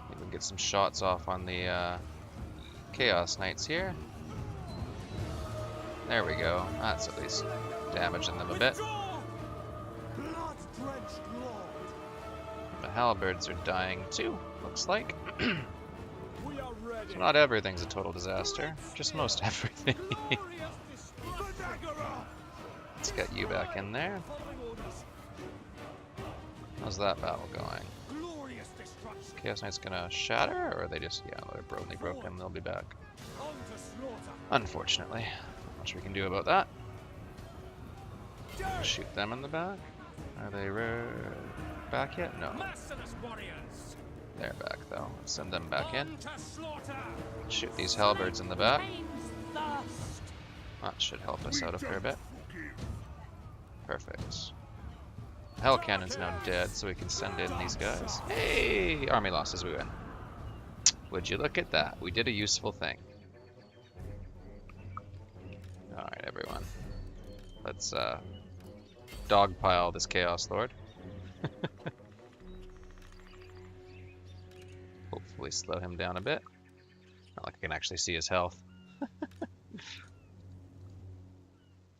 Maybe we can get some shots off on the Chaos Knights here. There we go. That's at least damaging them a bit. The halberds are dying too, looks like. So not everything's a total disaster, just most everything. Let's get you back in there. How's that battle going? Chaos Knight's gonna shatter, or are they just, yeah, they're only broken, they'll be back. Unfortunately. Not much we can do about that. Shoot them in the back. Are they back yet? No. They're back though. Let's send them back in. Shoot these halberds in the back. That should help us out a fair bit. Perfect. Hell Cannon's now dead, so we can send in these guys. Hey! Army losses, we win. Would you look at that? We did a useful thing. Alright, everyone. Let's dogpile this Chaos Lord. Hopefully slow him down a bit. Not like I can actually see his health.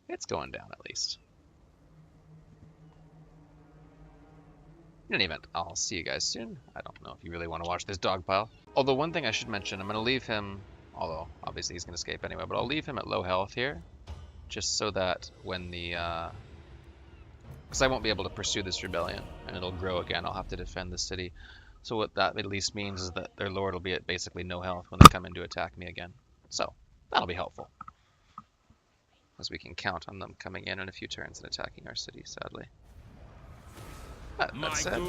It's going down at least. In any event, I'll see you guys soon. I don't know if you really want to watch this dogpile. Although one thing I should mention, I'm going to leave him, although obviously he's going to escape anyway, but I'll leave him at low health here, just so that when the, because I won't be able to pursue this rebellion, and it'll grow again. I'll have to defend the city. So what that at least means is that their lord will be at basically no health when they come in to attack me again. So that'll be helpful, as we can count on them coming in a few turns and attacking our city, sadly. But that said,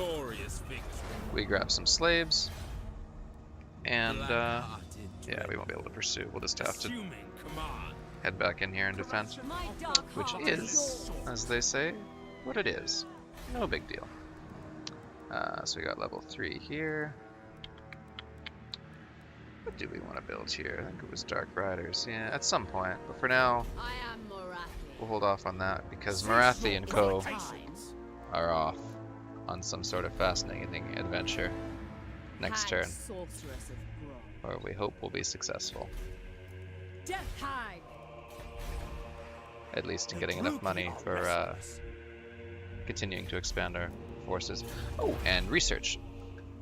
we grab some slaves, and yeah, we won't be able to pursue. We'll just have to head back in here and defend, which is, as they say, what it is. No big deal. So we got level 3 here. What do we want to build here? I think it was Dark Riders. Yeah, at some point. But for now, we'll hold off on that because Morathi and Co. are off on some sort of fascinating adventure next turn, where we hope will be successful. Death Hag. At least in getting enough money for continuing to expand our forces. Oh, and research.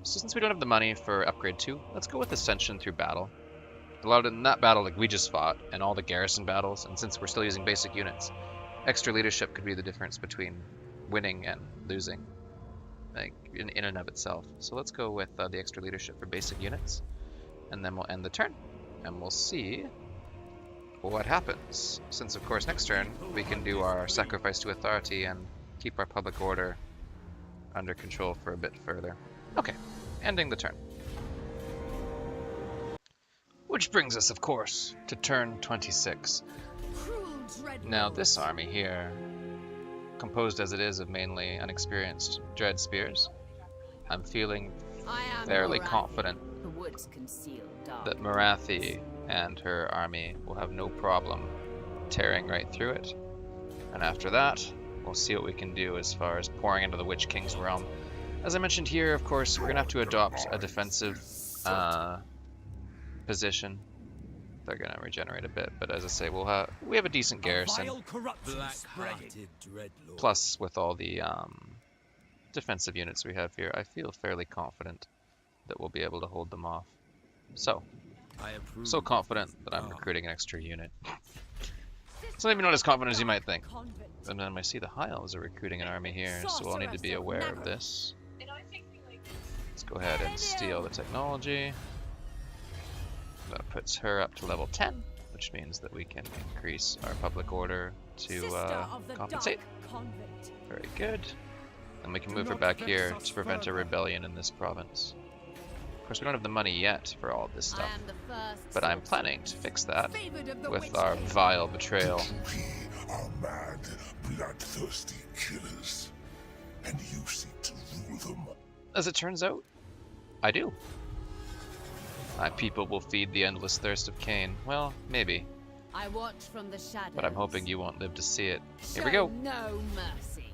So since we don't have the money for upgrade 2, let's go with Ascension through battle. A lot in that battle like we just fought, and all the garrison battles, and since we're still using basic units, extra leadership could be the difference between winning and losing, like in and of itself. So let's go with the extra leadership for basic units, and then we'll end the turn, and we'll see what happens. Since of course next turn we can do our sacrifice to Atharti and keep our public order under control for a bit further. Okay, ending the turn. Which brings us, of course, to turn 26. Now this army here, composed as it is of mainly unexperienced dread spears, I'm feeling fairly confident that Morathi and her army will have no problem tearing right through it. And after that, we'll see what we can do as far as pouring into the Witch King's realm. As I mentioned here, of course, we're going to have to adopt a defensive position. They're going to regenerate a bit, but as I say, we have a decent garrison. Plus, with all the defensive units we have here, I feel fairly confident that we'll be able to hold them off. So confident that I'm recruiting an extra unit. It's maybe not as confident as you might think. And then I see the High Elves are recruiting an army here, so we'll need to be aware of this. Let's go ahead and steal the technology. That puts her up to level 10, which means that we can increase our public order to compensate. Very good. And we can move her back here to prevent a rebellion in this province. Of course, we don't have the money yet for all this stuff, but I'm planning to fix that with our vile betrayal. Are mad, bloodthirsty killers, and you seek to rule them. As it turns out, I do. My people will feed the endless thirst of Cain. Well, maybe. I watch from the shadows. But I'm hoping you won't live to see it. Here we go. No mercy.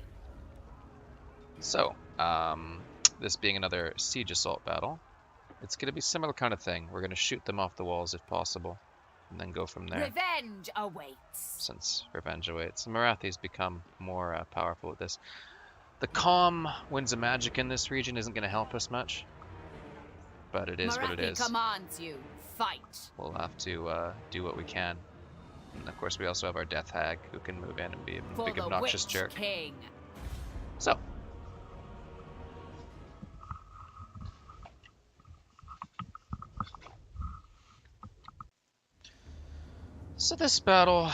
So, this being another siege assault battle, it's going to be a similar kind of thing. We're going to shoot them off the walls if possible, and then go from there. Revenge awaits. Since revenge awaits. Morathi's become more powerful at this. The calm winds of magic in this region isn't going to help us much, but it is what it is. Morathi commands you. Fight. We'll have to do what we can. And of course, we also have our Death Hag who can move in and be a big obnoxious jerk. King. So. So this battle,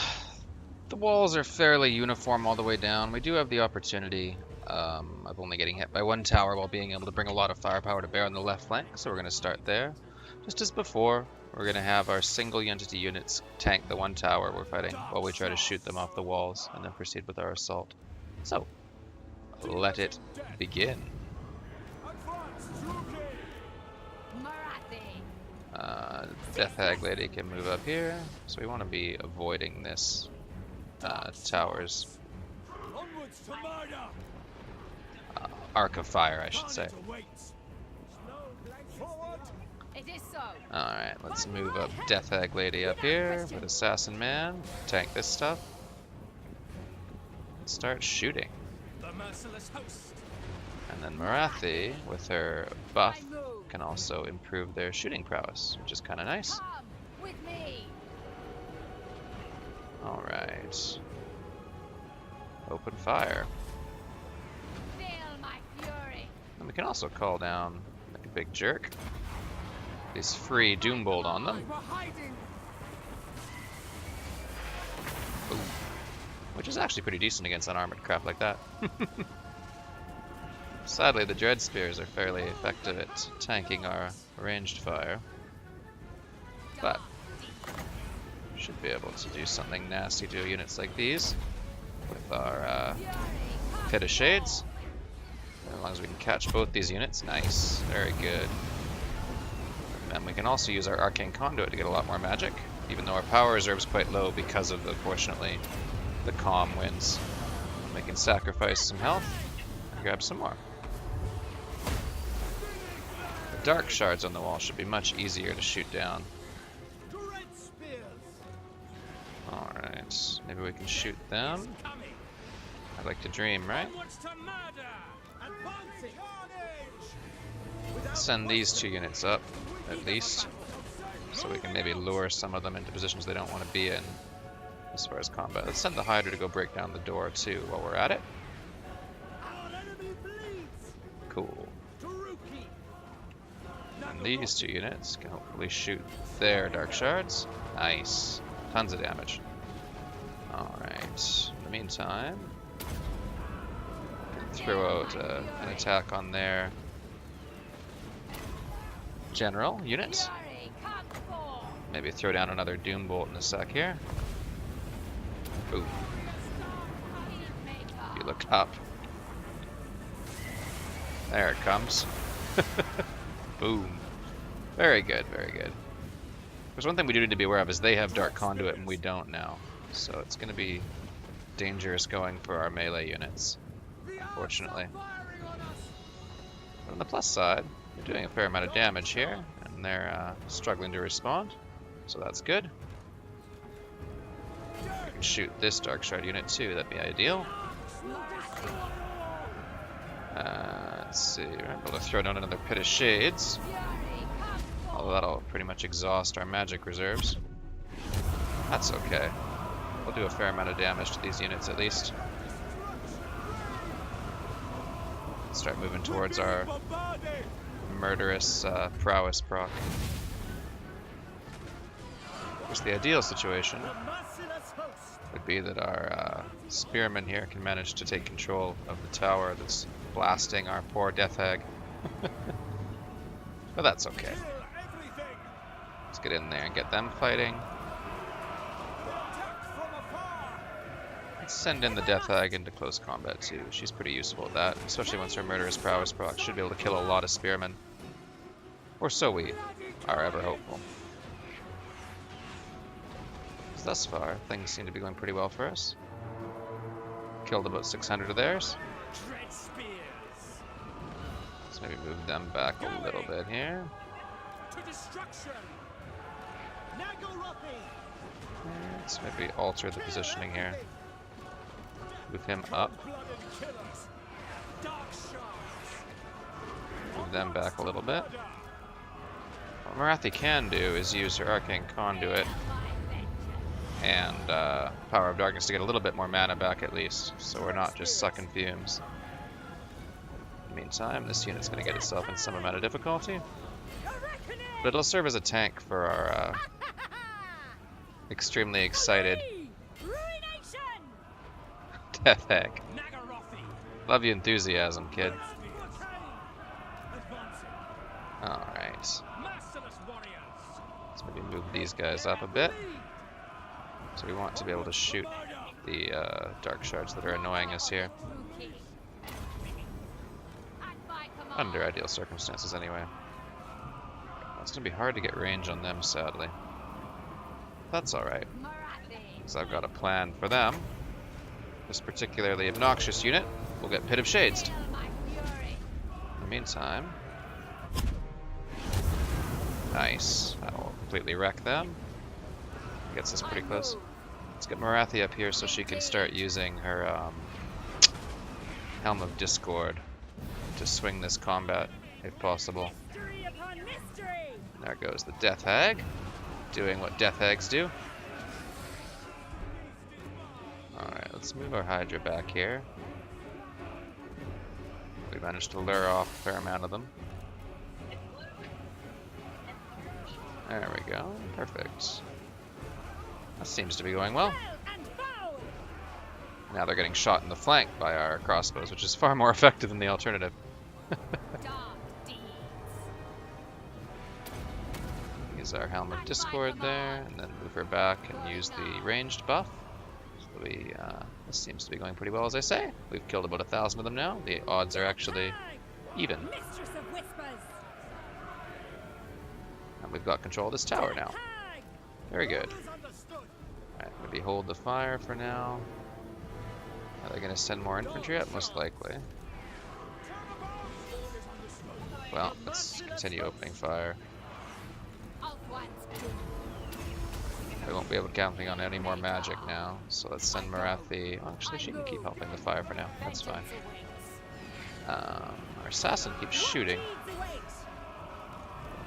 the walls are fairly uniform all the way down. We do have the opportunity of only getting hit by one tower while being able to bring a lot of firepower to bear on the left flank. So we're going to start there. Just as before, we're going to have our single entity units tank the one tower we're fighting while we try to shoot them off the walls and then proceed with our assault. So, let it begin. Death Hag Lady can move up here, so we want to be avoiding this towers. Onwards to murder. Arc of fire, I should say. Carnage awaits. Forward. It is so. Alright, let's move up Death Hag Lady up here with Assassin Man. Tank this stuff. Start shooting. The merciless host. And then Morathi, with her buff, I move. can also improve their shooting prowess, which is kind of nice. Come with me. Alright. Open fire. Feel my fury. And we can also call down like a big jerk. These free Doombolt on them. We're hiding. Ooh. Which is actually pretty decent against unarmored crap like that. Sadly, the Dread Spears are fairly effective at tanking our ranged fire. But should be able to do something nasty to units like these with our Pit of Shades. As long as we can catch both these units. Nice. Very good. And we can also use our Arcane Conduit to get a lot more magic, even though our power reserve is quite low because of, unfortunately, the calm winds. We can sacrifice some health and grab some more. The dark shards on the wall should be much easier to shoot down. Dread spears. Alright, maybe we can shoot them. Coming. I'd like to dream, right? Onwards to murder. Advancing. Carnage. Send these two units up, at least, so we can maybe lure some of them into positions they don't want to be in as far as combat. Let's send the Hydra to go break down the door, too, while we're at it. Our enemy bleeds. Cool. Druchii. And these two units can hopefully shoot their Dark Shards. Nice. Tons of damage. Alright. In the meantime, throw out an attack on their general unit. Fury, come forth. Maybe throw down another Doombolt in a sec here. Ooh, you look up. There it comes. Boom. Very good, very good. There's one thing we do need to be aware of is they have Dark Conduit and we don't now. So it's going to be dangerous going for our melee units, unfortunately. But on the plus side, they're doing a fair amount of damage here, and they're struggling to respond, so that's good. We can shoot this Dark Shard unit too, that'd be ideal. Let's see, we're able to throw down another Pit of Shades, although that'll pretty much exhaust our magic reserves. That's okay. We'll do a fair amount of damage to these units at least. Start moving towards our murderous prowess proc. Of course, the ideal situation would be that our spearmen here can manage to take control of the tower that's blasting our poor Death Hag. But that's okay. Let's get in there and get them fighting. Let's send in the Death Hag into close combat too. She's pretty useful at that, especially once her murderous prowess proc should be able to kill a lot of spearmen. Or so we are ever hopeful. Thus far, things seem to be going pretty well for us. Killed about 600 of theirs. Dread spears. Let's maybe move them back a little bit here. To destruction. Naggarond. Let's maybe alter the positioning here. Move him up. Move them back a little bit. What Morathi can do is use her Arcane Conduit and Power of Darkness to get a little bit more mana back at least, so we're not just sucking fumes. In the meantime, this unit's going to get itself in some amount of difficulty, but it'll serve as a tank for our extremely excited Death Hag. Love your enthusiasm, kid. Alright. Let's maybe move these guys up a bit. So we want to be able to shoot the Dark Shards that are annoying us here. Under ideal circumstances, anyway. It's going to be hard to get range on them, sadly. That's alright. because I've got a plan for them. This particularly obnoxious unit will get Pit of Shades. Feel my fury. In the meantime, nice. That'll completely wreck them. Gets us pretty close. Let's get Morathi up here so she can start using her Helm of Discord to swing this combat, if possible. Mystery upon mystery. There goes the Death Hag, doing what Death Hags do. Alright, let's move our Hydra back here. We managed to lure off a fair amount of them. There we go, perfect. That seems to be going well. Now they're getting shot in the flank by our crossbows, which is far more effective than the alternative. Dark deeds. Use our Helm of Discord there, and then move her back and use the ranged buff. So this seems to be going pretty well, as I say. We've killed about 1,000 of them now. The odds are actually even. Mistress of whispers. And we've got control of this tower now. Very good. Alright, maybe hold the fire for now. Are they going to send more infantry up? Most likely. Well, let's continue opening fire. We won't be able to counting on any more magic now, so let's send Morathi. Oh, actually, she can keep helping the fire for now. That's fine. Our assassin keeps shooting.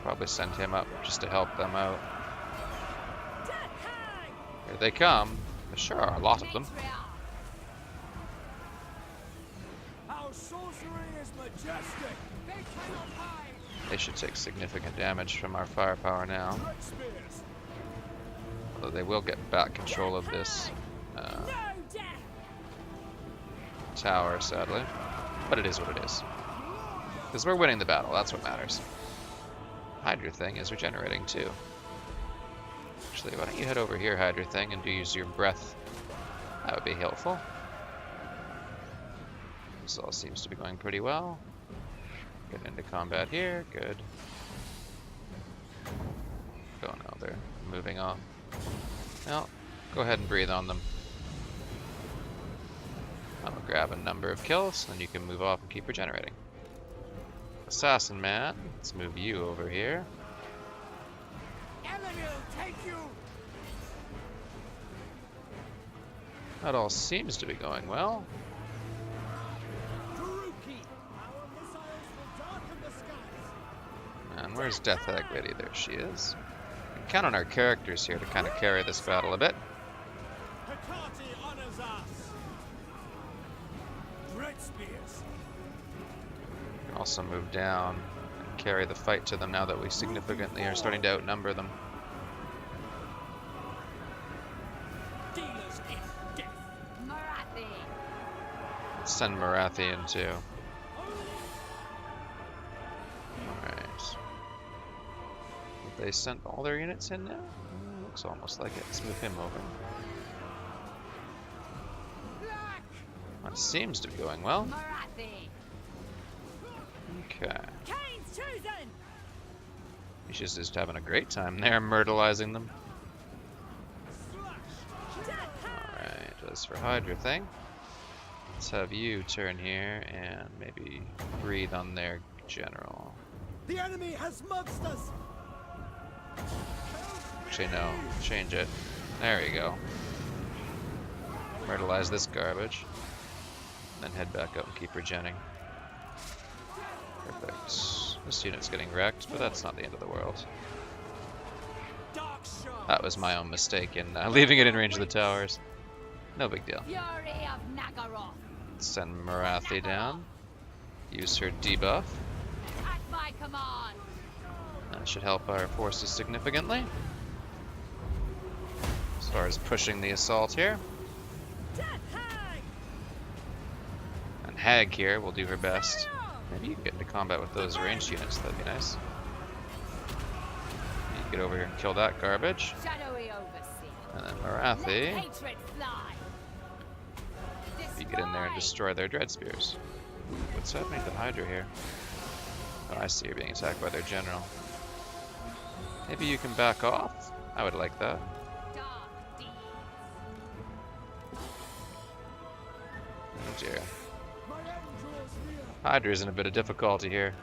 Probably send him up just to help them out. Here they come. There sure are a lot of them. Our sorcery is majestic. They cannot hide. They should take significant damage from our firepower now. Red spears. Although they will get back control of this tower, sadly. But it is what it is. Because we're winning the battle, that's what matters. Hydra thing is regenerating too. Actually, why don't you head over here, Hydra thing, and use your breath. That would be helpful. This all seems to be going pretty well. Getting into combat here, good. Oh no, they're moving off. Well, go ahead and breathe on them. I'll grab a number of kills, and you can move off and keep regenerating. Assassin man, let's move you over here. Enemy will take you. That all seems to be going well. Druchii. Our missiles will darken the skies. And where's Death Hag Lady? There she is. We can count on our characters here to kind of carry this battle a bit. Hekarti honors us. Red spears. We can also move down and carry the fight to them now that we significantly are starting to outnumber them. Dealers in death. Morathi. Let's send Morathi in too. Alright. Have they sent all their units in now? Looks almost like it. Let's move him over. That seems to be going well. Morathi. Okay. Kane's chosen. She's just having a great time there, myrtleizing them. Alright, as for Hydra thing, let's have you turn here and maybe breathe on their general. The enemy has monsters. Actually, no, change it. There you go. Myrtleize this garbage. Then head back up and keep regenning. Perfect. This unit's getting wrecked, but that's not the end of the world. Dark shards. That was my own mistake in leaving it in range of the towers. No big deal. Fury of Naggarond. Send Morathi down. Use her debuff. At my command. That should help our forces significantly. As far as pushing the assault here. Death Hag. And Hag here will do her best. Maybe you can get into combat with those ranged units, that'd be nice. You can get over here and kill that garbage. Shadowy overseer. And then Let Morathi, hatred fly. you get in there and destroy their dread spears. What's happening to Hydra here? Oh, I see you're being attacked by their general. Maybe you can back off? I would like that. Dark deeds. dear. Hydra's in a bit of difficulty here.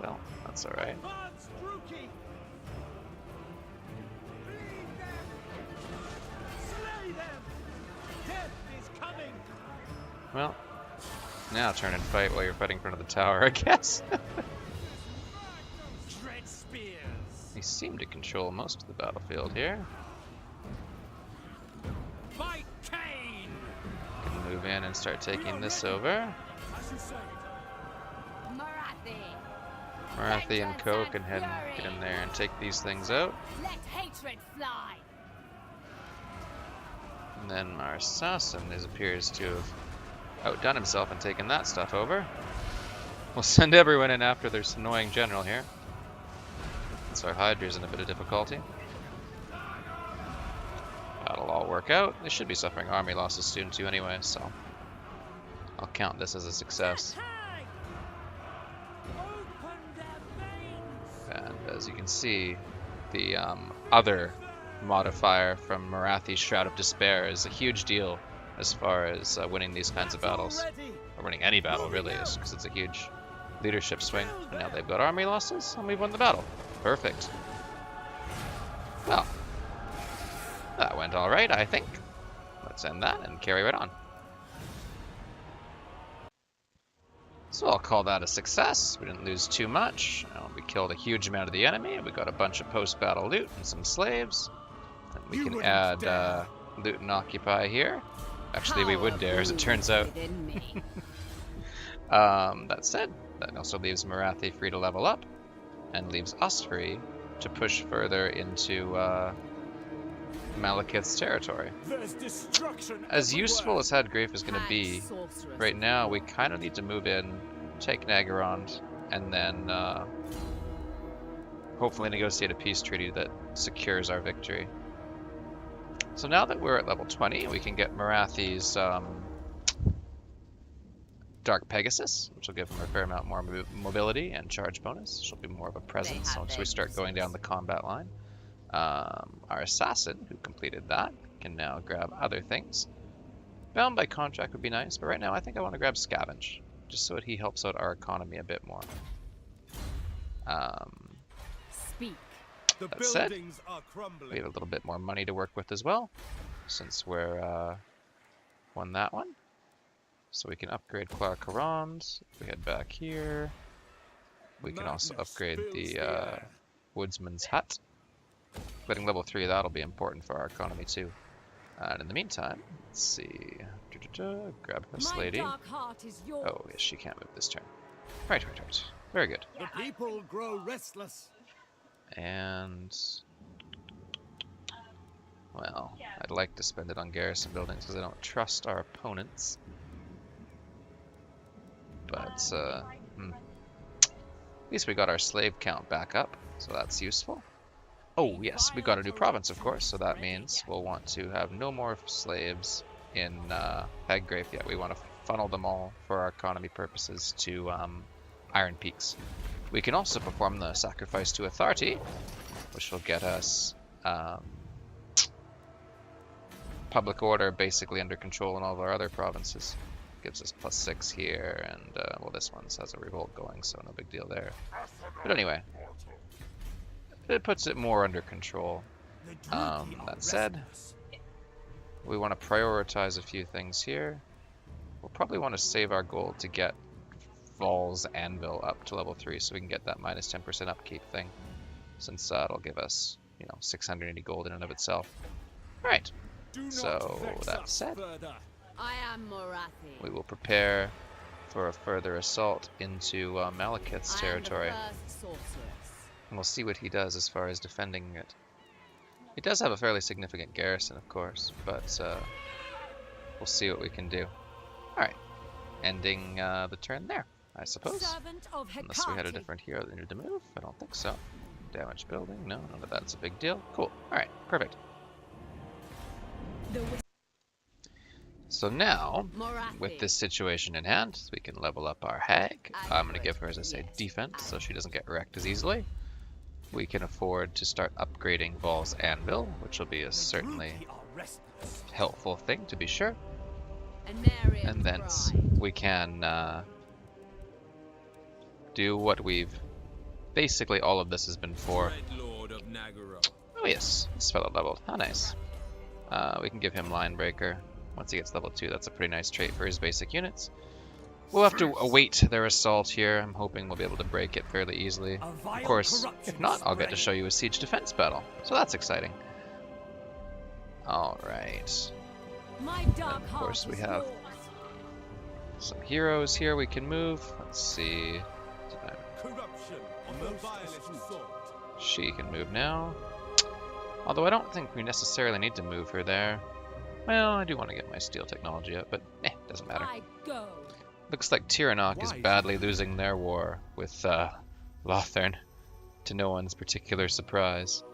Well, that's alright. Well, now turn and fight while you're fighting in front of the tower, I guess. Dread spears. They seem to control most of the battlefield here. By Cain. Can move in and start taking this over. As you say. Morathi. Morathi and Co can head and get in there and take these things out. Let hatred fly. And then our assassin appears to have outdone himself and taken that stuff over. We'll send everyone in after this annoying general here. So our Hydra's in a bit of difficulty. That'll all work out. They should be suffering army losses soon too anyway, so I'll count this as a success. And as you can see, the other modifier from Morathi's Shroud of Despair is a huge deal as far as winning these kinds of battles. Or winning any battle, really, because it's a huge leadership swing. And now they've got army losses, and we've won the battle. Perfect. Well, that went alright, I think. Let's end that and carry right on. So I'll call that a success. We didn't lose too much. We killed a huge amount of the enemy. We got a bunch of post-battle loot and some slaves. And we can add loot and occupy here. Actually, we would dare, as it turns out. That said, that also leaves Morathi free to level up, and leaves us free to push further into Malekith's territory. As useful as Graef is going to be, right now we kind of need to move in, take Naggarond, and then hopefully negotiate a peace treaty that secures our victory. So now that we're at level 20, we can get Morathi's Dark Pegasus, which will give him a fair amount more mobility and charge bonus. She'll be more of a presence once we start going down the combat line. Our assassin, who completed that, can now grab other things. Bound by contract would be nice, but right now I think I want to grab Scavenge, just so that he helps out our economy a bit more. Speak. That said, we have a little bit more money to work with as well, since we're won that one. So we can upgrade Karond. We head back here. We can also upgrade the Woodsman's Hut. Getting level 3 of that will be important for our economy too. And in the meantime, let's see. Grab this lady. Oh, yes, she can't move this turn. Right. Very good. The people grow restless. And well, I'd like to spend it on garrison buildings because I don't trust our opponents. But at least we got our slave count back up, so that's useful. Oh yes, we got a new province, of course, so that means we'll want to have no more slaves in Graef yet. We want to funnel them all for our economy purposes to Iron Peaks. We can also perform the sacrifice to Atharti, which will get us public order basically under control in all of our other provinces. Gives us +6 here, and well, this one has a revolt going, so no big deal there. But anyway, it puts it more under control. That said, we want to prioritize a few things here. We'll probably want to save our gold to get Vaul's Anvil up to level 3, so we can get that minus 10% upkeep thing, since that'll give us, 680 gold in and of itself. Alright, so that said, I am Morathi. we will prepare for a further assault into Malekith's territory. And we'll see what he does as far as defending it. He does have a fairly significant garrison, of course, but we'll see what we can do. Alright, ending the turn there, I suppose. Unless we had a different hero that needed to move. I don't think so. Damaged building, no, none of that's a big deal. Cool, alright, perfect. So now, with this situation in hand, we can level up our Hag. I'm going to give her, as I say, defense, so she doesn't get wrecked as easily. We can afford to start upgrading Vaul's Anvil, which will be a certainly helpful thing, to be sure. and thence we can do what we've... Basically, all of this has been for. Dreadlord of Naggarond. Oh yes, this fellow leveled. How nice. We can give him Line Breaker. Once he gets level 2, that's a pretty nice trait for his basic units. We'll have to await their assault here. I'm hoping we'll be able to break it fairly easily. Of course, if not, I'll get to show you a siege defense battle. So that's exciting. Alright. Of course, we have some heroes here we can move. Let's see. Corruption on the vilest sort. She can move now. Although I don't think we necessarily need to move her there. Well, I do want to get my steel technology up, but doesn't matter. I go. Looks like Tiranoc is badly losing their war with Lothern, to no one's particular surprise.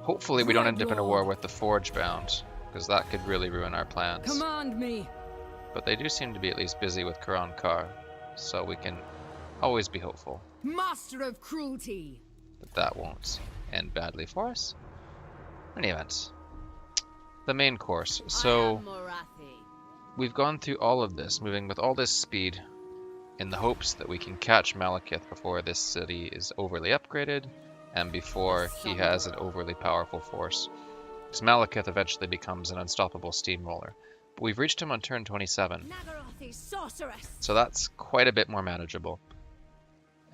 Hopefully we don't end up in a war with the Forgebound, because that could really ruin our plans. Command me. But they do seem to be at least busy with Karond, so we can always be hopeful Master of cruelty. that that won't end badly for us. In any event, the main course. So I am Morathi. we've gone through all of this, moving with all this speed, in the hopes that we can catch Malekith before this city is overly upgraded, and before he has an overly powerful force. Because Malekith eventually becomes an unstoppable steamroller. But we've reached him on turn 27, Naggarothi sorceress. so that's quite a bit more manageable.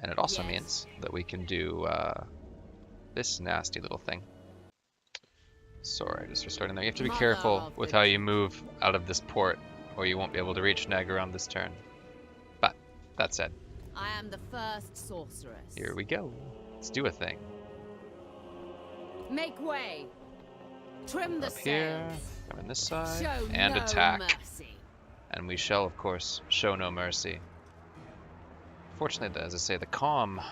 And it also means that we can do this nasty little thing. Sorry, just restarting there. You have to be careful with how you move out of this port, or you won't be able to reach Naggarond this turn. But, that said, I am the first sorceress. here we go. Let's do a thing. Make way. Trim the Up here, sails. come in this side, Show and no attack. mercy. And we shall, of course, show no mercy. Fortunately, as I say, the calm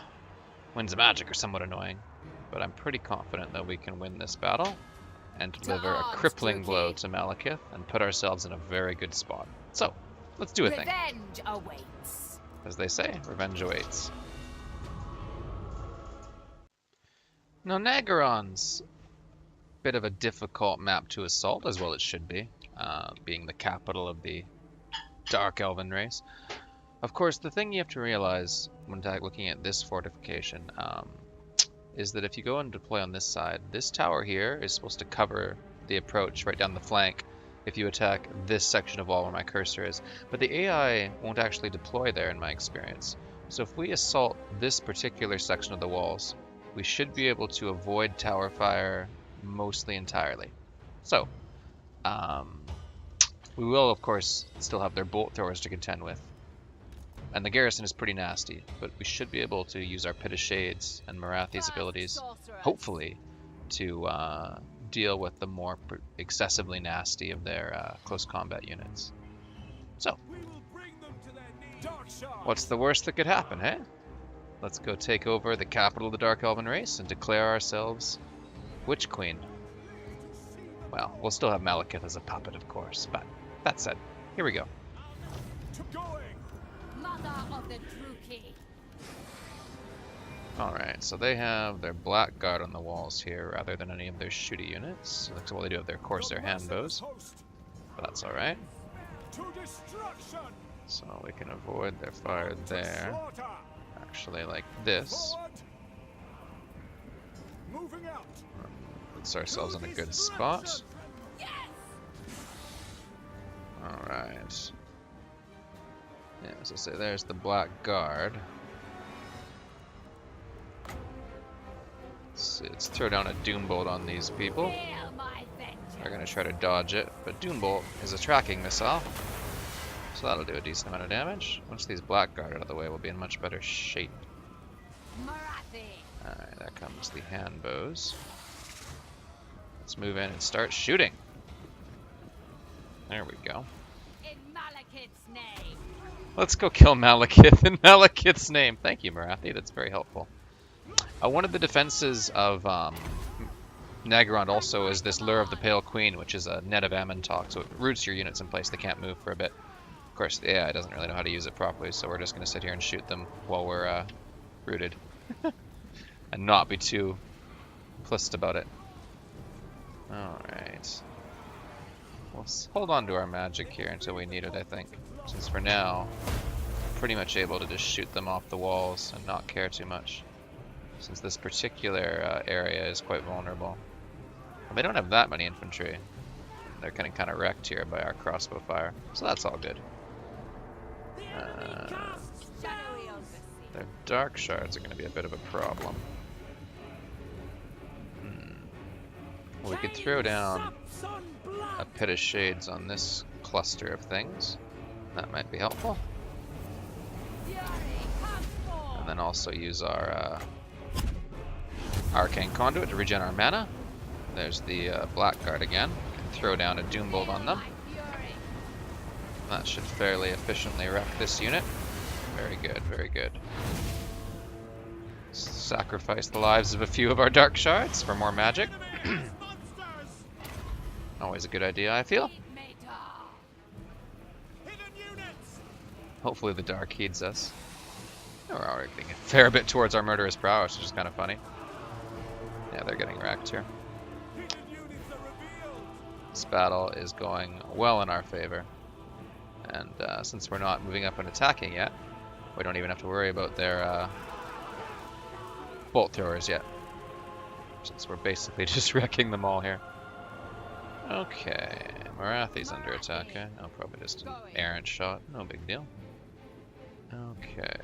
winds of magic are somewhat annoying, but I'm pretty confident that we can win this battle and deliver a arms, crippling blow Druchii. to Malekith and put ourselves in a very good spot. So, let's do a thing. Revenge awaits. As they say, revenge awaits. Now, Naggarond's a bit of a difficult map to assault, as well it should be, being the capital of the Dark Elven race. Of course, the thing you have to realize when looking at this fortification is that if you go and deploy on this side, this tower here is supposed to cover the approach right down the flank if you attack this section of wall where my cursor is. But the AI won't actually deploy there in my experience. So if we assault this particular section of the walls, we should be able to avoid tower fire mostly entirely. So, we will of course still have their bolt throwers to contend with. And the garrison is pretty nasty, but we should be able to use our Pit of Shades and Morathi's abilities, Sorceress. hopefully, to deal with the more excessively nasty of their close combat units. So, We will bring them to their knees. Dark shards. what's the worst that could happen, eh? Let's go take over the capital of the Dark Elven race and declare ourselves Witch Queen. Well, we'll still have Malekith as a puppet, of course, but that said, here we go. To going. Mother of the Druchii. Alright, so they have their black guard on the walls here rather than any of their shooty units. Well, they do have their Corsair hand bows, but that's alright. To destruction. So we can avoid their fire there. Slaughter. Actually, like this. Forward. Moving out. Puts ourselves in a good spot. Yes. Alright. Yeah, as I say, there's the black guard. Let's throw down a Doombolt on these people. Feel my vengeance. They're going to try to dodge it, but Doombolt is a tracking missile, so that'll do a decent amount of damage. Once these Blackguard out of the way, we'll be in much better shape. Morathi. Alright, there comes the hand bows. Let's move in and start shooting. There we go. In Malekith's name. Let's go kill Malekith in Malekith's name. Thank you, Morathi. That's very helpful. One of the defenses of Naggarond also is this Lure of the Pale Queen, which is a net of Ammontok, so it roots your units in place. They can't move for a bit. Of course, the AI doesn't really know how to use it properly, so we're just going to sit here and shoot them while we're rooted. And not be too implicit about it. Alright. we'll hold on to our magic here until we need it, I think. Since for now, I'm pretty much able to just shoot them off the walls and not care too much. Since this particular area is quite vulnerable. Well, they don't have that many infantry. They're getting kind of wrecked here by our crossbow fire, so that's all good. Their dark shards are going to be a bit of a problem. Well, we could throw down a pit of shades on this cluster of things. That might be helpful. And then also use our arcane conduit to regen our mana. There's the blackguard again. We can throw down a doombolt on them. That should fairly efficiently wreck this unit. Very good, very good. Sacrifice the lives of a few of our dark shards for more magic. Always a good idea, I feel. Hopefully the dark heeds us. We're already getting a fair bit towards our murderous prowess, which is kind of funny. Yeah, they're getting wrecked here. This battle is going well in our favor. And since we're not moving up and attacking yet, we don't even have to worry about their bolt throwers yet. Since we're basically just wrecking them all here. Okay, Morathi's under attack. Okay, no, probably just an errant shot. No big deal. Okay.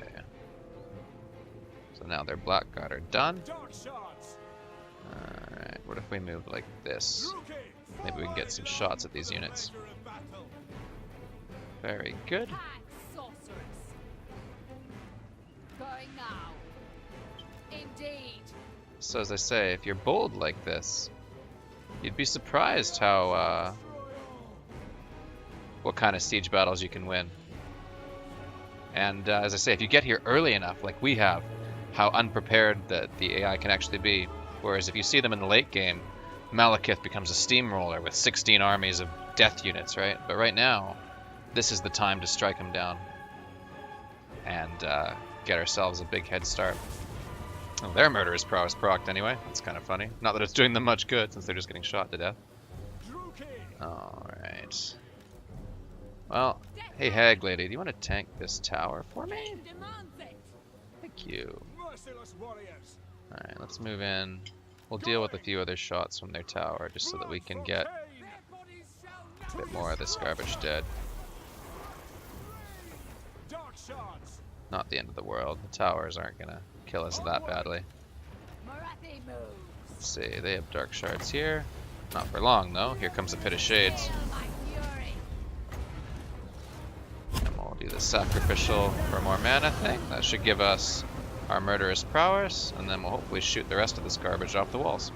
So now their blackguard are done. Alright, what if we move like this? Maybe we can get some shots at these units. Very good. So as I say, if you're bold like this, you'd be surprised how what kind of siege battles you can win. And as I say, if you get here early enough, like we have, how unprepared that the AI can actually be. Whereas if you see them in the late game, Malekith becomes a steamroller with 16 armies of death units, right? But right now, this is the time to strike them down and get ourselves a big head start. Oh, their murderous prowess procced anyway. That's kind of funny. Not that it's doing them much good, since they're just getting shot to death. Alright. Well, hey Hag Lady, do you want to tank this tower for me? Thank you. Alright, let's move in. We'll deal with a few other shots from their tower, just so that we can get a bit more of this garbage dead. Not the end of the world. The towers aren't gonna kill us that badly. Let's see, they have dark shards here. Not for long though. Here comes a pit of shades. And we'll do the sacrificial for more mana thing. That should give us our murderous prowess, and then we'll hopefully shoot the rest of this garbage off the walls.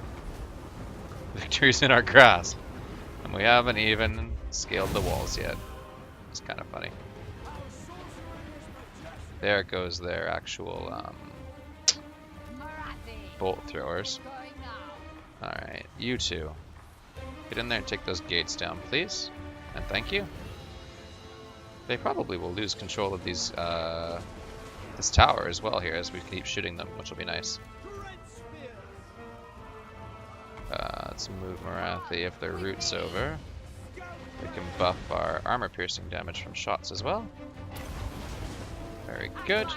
Victory's in our grasp. And we haven't even scaled the walls yet. It's kind of funny. There goes their actual bolt throwers. Alright, you two. Get in there and take those gates down, please. And thank you. They probably will lose control of these this tower as well here as we keep shooting them, which will be nice. Let's move Morathi if their route's over. We can buff our armor piercing damage from shots as well. Very good.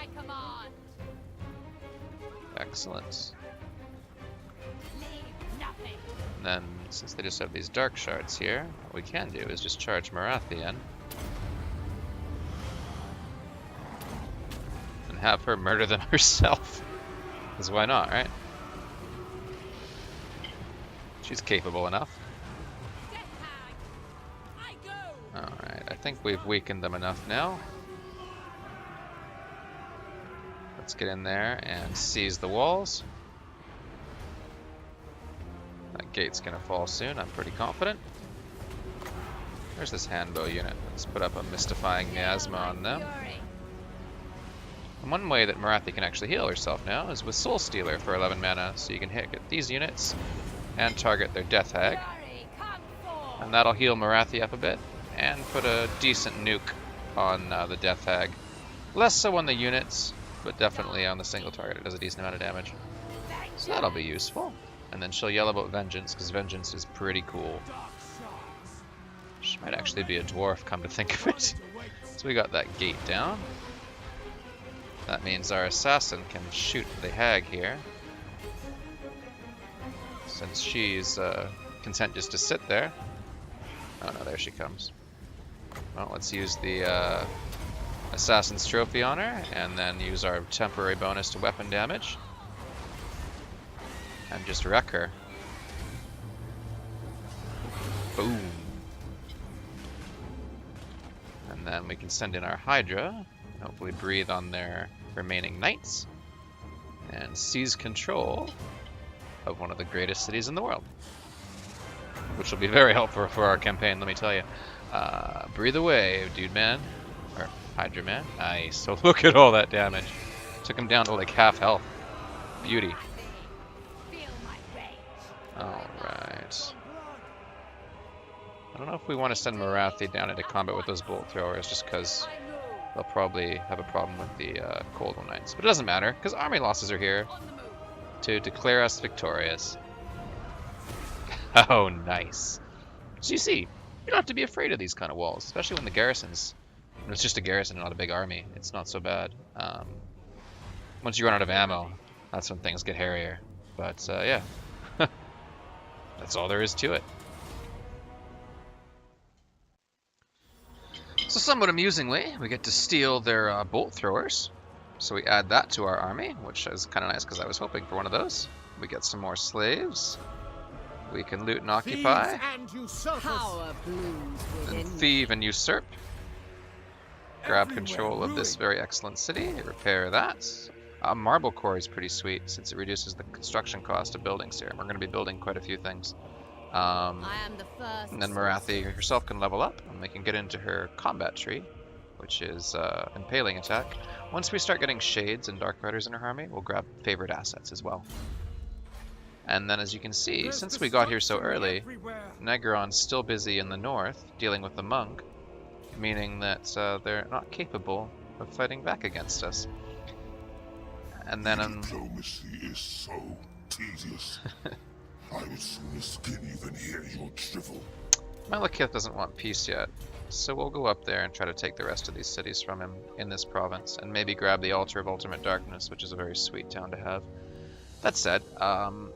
Excellent. And then, since they just have these dark shards here, what we can do is just charge Morathi in. And have her murder them herself. Because why not, right? She's capable enough. Alright, I think we've weakened them enough now. Let's get in there and seize the walls. That gate's gonna fall soon, I'm pretty confident. Where's this handbow unit? Let's put up a mystifying miasma on them. And one way that Morathi can actually heal herself now is with Soul Stealer for 11 mana, so you can hit these units and target their Death Hag. And that'll heal Morathi up a bit, and put a decent nuke on the Death Hag. Less so on the units, but definitely on the single target it does a decent amount of damage. So that'll be useful. And then she'll yell about Vengeance, because Vengeance is pretty cool. She might actually be a dwarf, come to think of it. So we got that gate down. That means our assassin can shoot the hag here. Since she's content just to sit there. Oh no, there she comes. Well, let's use the Assassin's Trophy on her, and then use our temporary bonus to weapon damage. And just wreck her. Boom. And then we can send in our Hydra, and hopefully breathe on their remaining knights, and seize control of one of the greatest cities in the world. Which will be very helpful for our campaign, let me tell you. Breathe away, dude man. Or Hydra man. Nice. So look at all that damage. Took him down to like half health. Beauty. Feel my rage. Alright. I don't know if we want to send Morathi down into combat with those bolt throwers, just because I move. they'll probably have a problem with the Cold Knights. But it doesn't matter, because army losses are here On the move. to declare us victorious. Oh, nice. So you see, you don't have to be afraid of these kind of walls, especially when the garrisons, when it's just a garrison and not a big army. It's not so bad. Once you run out of ammo, that's when things get hairier. But yeah, that's all there is to it. So somewhat amusingly, we get to steal their bolt throwers. So we add that to our army, which is kind of nice because I was hoping for one of those. We get some more slaves. We can loot and occupy, and usurpers. Power blooms and within me. thieve and usurp. Grab Everywhere control of this ruin. very excellent city, repair that. Marble core is pretty sweet since it reduces the construction cost of buildings here. We're going to be building quite a few things. I am the first. And then Morathi herself can level up, and we can get into her combat tree, which is impaling attack. Once we start getting shades and dark riders in her army, we'll grab favorite assets as well. And then as you can see, There's since we got here so destruction early, everywhere. Naggarond's still busy in the north, dealing with the monk, meaning that they're not capable of fighting back against us. And then Diplomacy is so tedious. I would sooner skin you than hear your drivel. Malekith doesn't want peace yet, so we'll go up there and try to take the rest of these cities from him in this province, and maybe grab the Altar of Ultimate Darkness, which is a very sweet town to have. That said,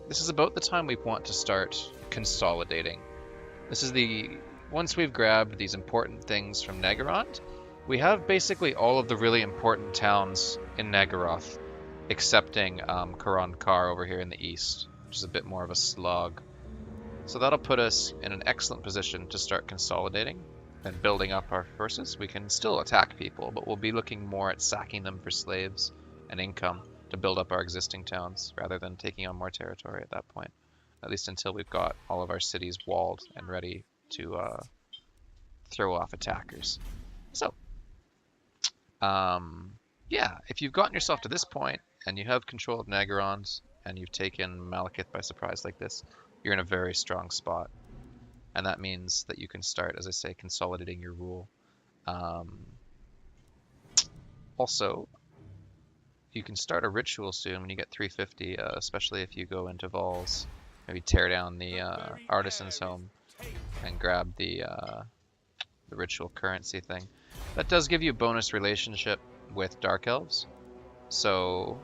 this is about the time we want to start consolidating. This is once we've grabbed these important things from Naggarond, we have basically all of the really important towns in Naggaroth, excepting Karond over here in the east, which is a bit more of a slog. So that'll put us in an excellent position to start consolidating and building up our forces. We can still attack people, but we'll be looking more at sacking them for slaves and income to build up our existing towns, rather than taking on more territory at that point. At least until we've got all of our cities walled and ready to throw off attackers. So, yeah, if you've gotten yourself to this point, and you have control of Naggarond, and you've taken Malekith by surprise like this, you're in a very strong spot. And that means that you can start, as I say, consolidating your rule. Also, you can start a ritual soon when you get 350, especially if you go into Vaul's. Maybe tear down the artisan's home and grab the ritual currency thing. That does give you a bonus relationship with Dark Elves. So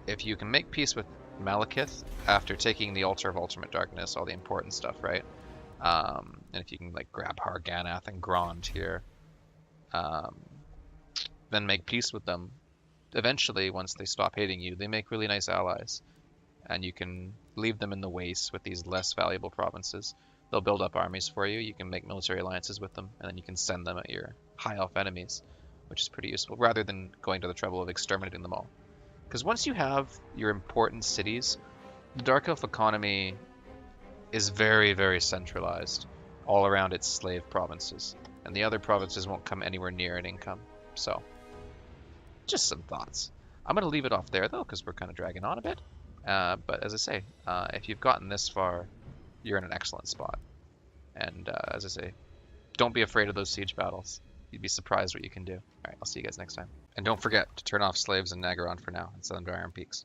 if you can make peace with Malekith after taking the Altar of Ultimate Darkness, all the important stuff, right? And if you can like grab Harganath and Grond here, then make peace with them. Eventually, once they stop hating you, they make really nice allies. And you can leave them in the waste with these less valuable provinces. They'll build up armies for you, you can make military alliances with them, and then you can send them at your high elf enemies, which is pretty useful, rather than going to the trouble of exterminating them all. Because once you have your important cities, the Dark Elf economy is very, very centralized, all around its slave provinces. And the other provinces won't come anywhere near in income. So, just some thoughts. I'm going to leave it off there, though, because we're kind of dragging on a bit. But as I say, if you've gotten this far, you're in an excellent spot. And as I say, don't be afraid of those siege battles. You'd be surprised what you can do. Alright, I'll see you guys next time. And don't forget to turn off slaves in Naggarond for now and send them to Iron Peaks.